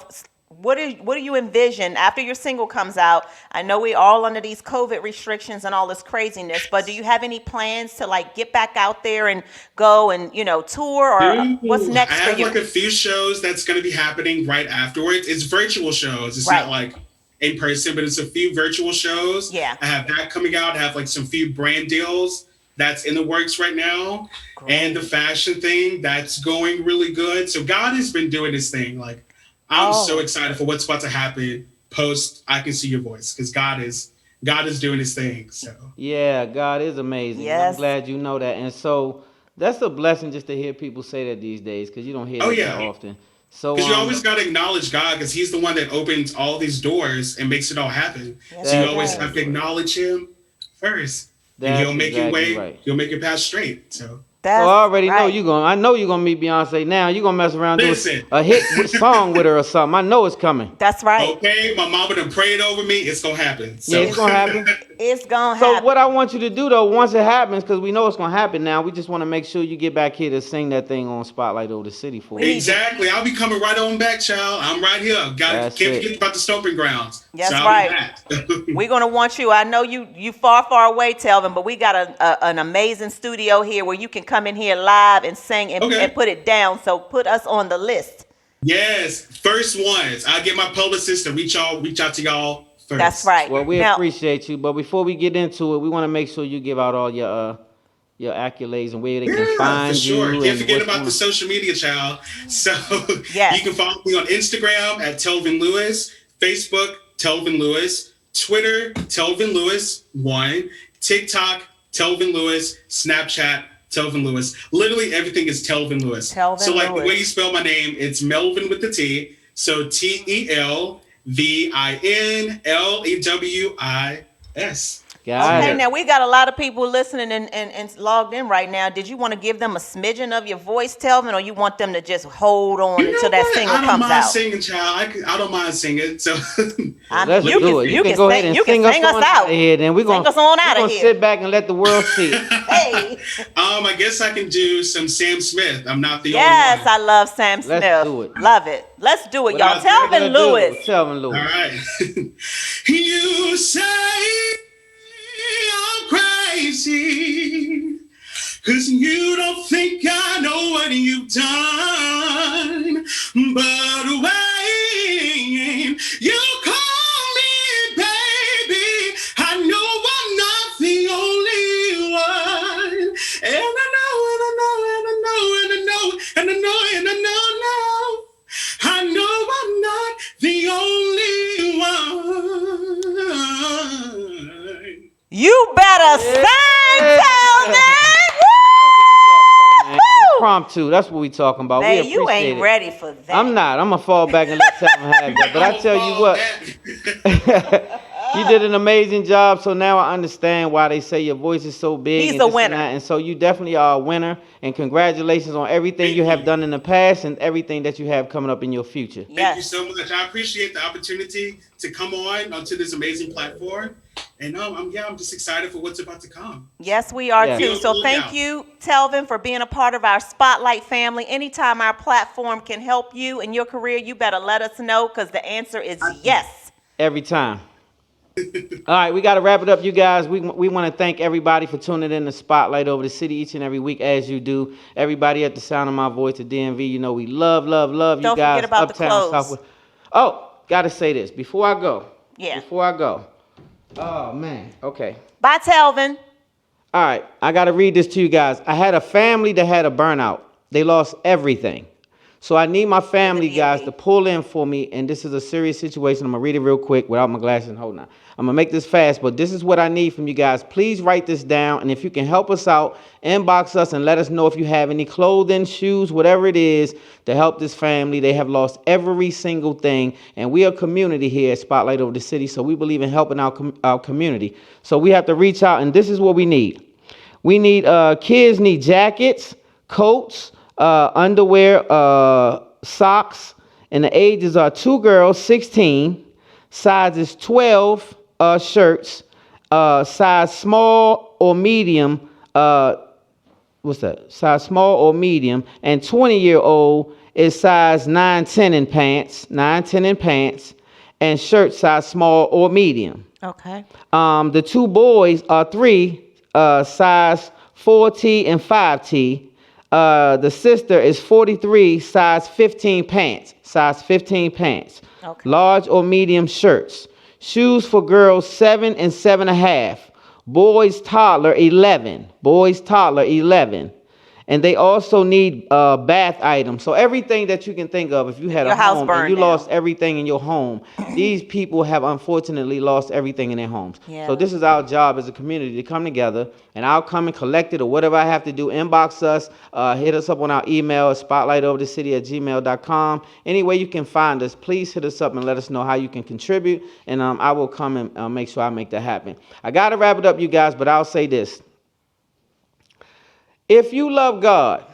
what do you envision after your single comes out? I know we all under these COVID restrictions and all this craziness, but do you have any plans to like get back out there and go and, you know, tour, or what's next for you? I have like a few shows that's going to be happening right afterwards. It's virtual shows. It's not like in person, but it's a few virtual shows. Yeah. I have that coming out. I have like some few brand deals that's in the works right now. Great. And the fashion thing, that's going really good. So God has been doing this thing. Like, I'm so excited for what's about to happen post I Can See Your Voice, because God is doing his thing. So yeah, God is amazing. Yes. I'm glad you know that. And so That's a blessing just to hear people say that these days, because you don't hear that that often. So Because you always got to acknowledge God, because he's the one that opens all these doors and makes it all happen. Yes, so you always have to acknowledge him first. And he'll make your way, he'll make your path straight. So I already know you going. I know you're gonna meet Beyonce now. You're gonna mess around doing a hit song with her or something. I know it's coming. That's right. Okay, my mama done prayed over me. It's gonna happen. So. Yeah, it's gonna happen. It's gonna happen. So what I want you to do though, once it happens, because we know it's gonna happen now, we just want to make sure you get back here to sing that thing on Spotlight Over the City for us. Exactly. I'll be coming right on back, child. I'm right here. Can't forget about the stomping grounds. That's so right. We're gonna want you. I know you far away, Telvin, but we got an amazing studio here where you can come in here live and sing and put it down. So put us on the list. Yes, first ones. I'll get my publicist to reach out to y'all first. That's right. Well, we appreciate you, but before we get into it, we want to make sure you give out all your accolades and where they can find for sure. you. Can't forget about the social media, child. So you can follow me on Instagram at Telvin Lewis, Facebook Telvin Lewis, Twitter Telvin Lewis 1, TikTok Telvin Lewis, Snapchat Telvin Lewis. Literally everything is Telvin Lewis. So like the way you spell my name, it's Melvin with the T. So TelvinLewis. Okay, now we got a lot of people listening and logged in right now. Did you want to give them a smidgen of your voice, Telvin, or you want them to just hold on until that single comes out? I don't mind singing, child. I don't mind singing. So let's do it. You can go ahead and sing us out of here. Then we're gonna sit back and let the world see. Hey. I guess I can do some Sam Smith. I'm not the only one. Yes, I love Sam Smith. Let's do it. Love it. Let's do it, y'all. Telvin Lewis. Telvin Lewis. All right. You say I'm crazy, 'cause you don't think I know what you've done. But when you call me baby, I know I'm not the only one. And I know, and I know, and I know, and I know, and I know, and I know, I know I'm not the only one. You better sing, Telvin! Impromptu, that's what we talking about. Man, we you appreciate ain't it. ready for that. I'm not. I'm gonna fall back and let Telvin have that. But I tell you what, you did an amazing job. So now I understand why they say your voice is so big. He's a winner. And so you definitely are a winner. And congratulations on everything you have done in the past and everything that you have coming up in your future. Thank you so much. I appreciate the opportunity to come onto this amazing platform. And I'm just excited for what's about to come. Yes, we are too. So thank you, Telvin, for being a part of our Spotlight family. Anytime our platform can help you in your career, you better let us know, because the answer is yes. Every time. All right, we got to wrap it up, you guys. We want to thank everybody for tuning in to Spotlight Over the City each and every week, as you do. Everybody at the sound of my voice at DMV, you know we love you guys. Don't forget about Uptown, the clothes. Southwest. Oh, got to say this before I go. Yeah. Before I go. Oh, man. Okay. Bye, Telvin. All right. I got to read this to you guys. I had a family that had a burnout. They lost everything. So I need my family, guys, to pull in for me. And this is a serious situation. I'm going to read it real quick without my glasses and hold on. I'm going to make this fast, but this is what I need from you guys. Please write this down. And if you can help us out, inbox us and let us know if you have any clothing, shoes, whatever it is to help this family. They have lost every single thing. And we are a community here at Spotlight Over the City. So we believe in helping our community. So we have to reach out, and this is what we need. We need, kids need jackets, coats, underwear, socks, and the ages are 2 girls, 16, sizes 12, shirts, size small or medium, size small or medium, and 20-year-old is size 9-10 in pants, 9-10 in pants, and shirt size small or medium. Okay. The 2 boys are 3, size 4T and 5T. The sister is 43, size 15 pants, Okay. Large or medium shirts. Shoes for girls 7 and 7.5. Boys toddler 11. And they also need bath items. So everything that you can think of, if you had Your a house home burned and you down. lost everything in your home, these people have unfortunately lost everything in their homes. Yeah. So this is our job as a community to come together, and I'll come and collect it or whatever I have to do. Inbox us, hit us up on our email, spotlightoverthecity@gmail.com. Any way you can find us, please hit us up and let us know how you can contribute, and I will come and make sure I make that happen. I got to wrap it up, you guys, but I'll say this. If you love God,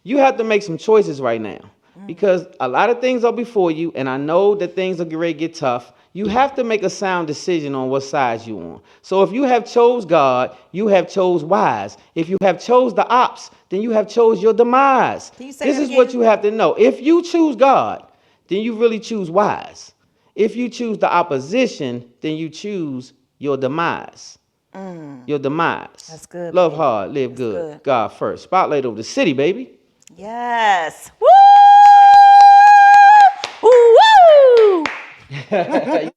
you have to make some choices right now, because a lot of things are before you, and I know that things are ready to get tough. You have to make a sound decision on what side you on. So if you have chose God, you have chose wise. If you have chose the ops, then you have chose your demise. This is what you have to know. If you choose God, then you really choose wise. If you choose the opposition, then you choose your demise. Your demise. That's good. Love hard, live good. God first. Spotlight over the city, baby. Yes. Woo! Woo!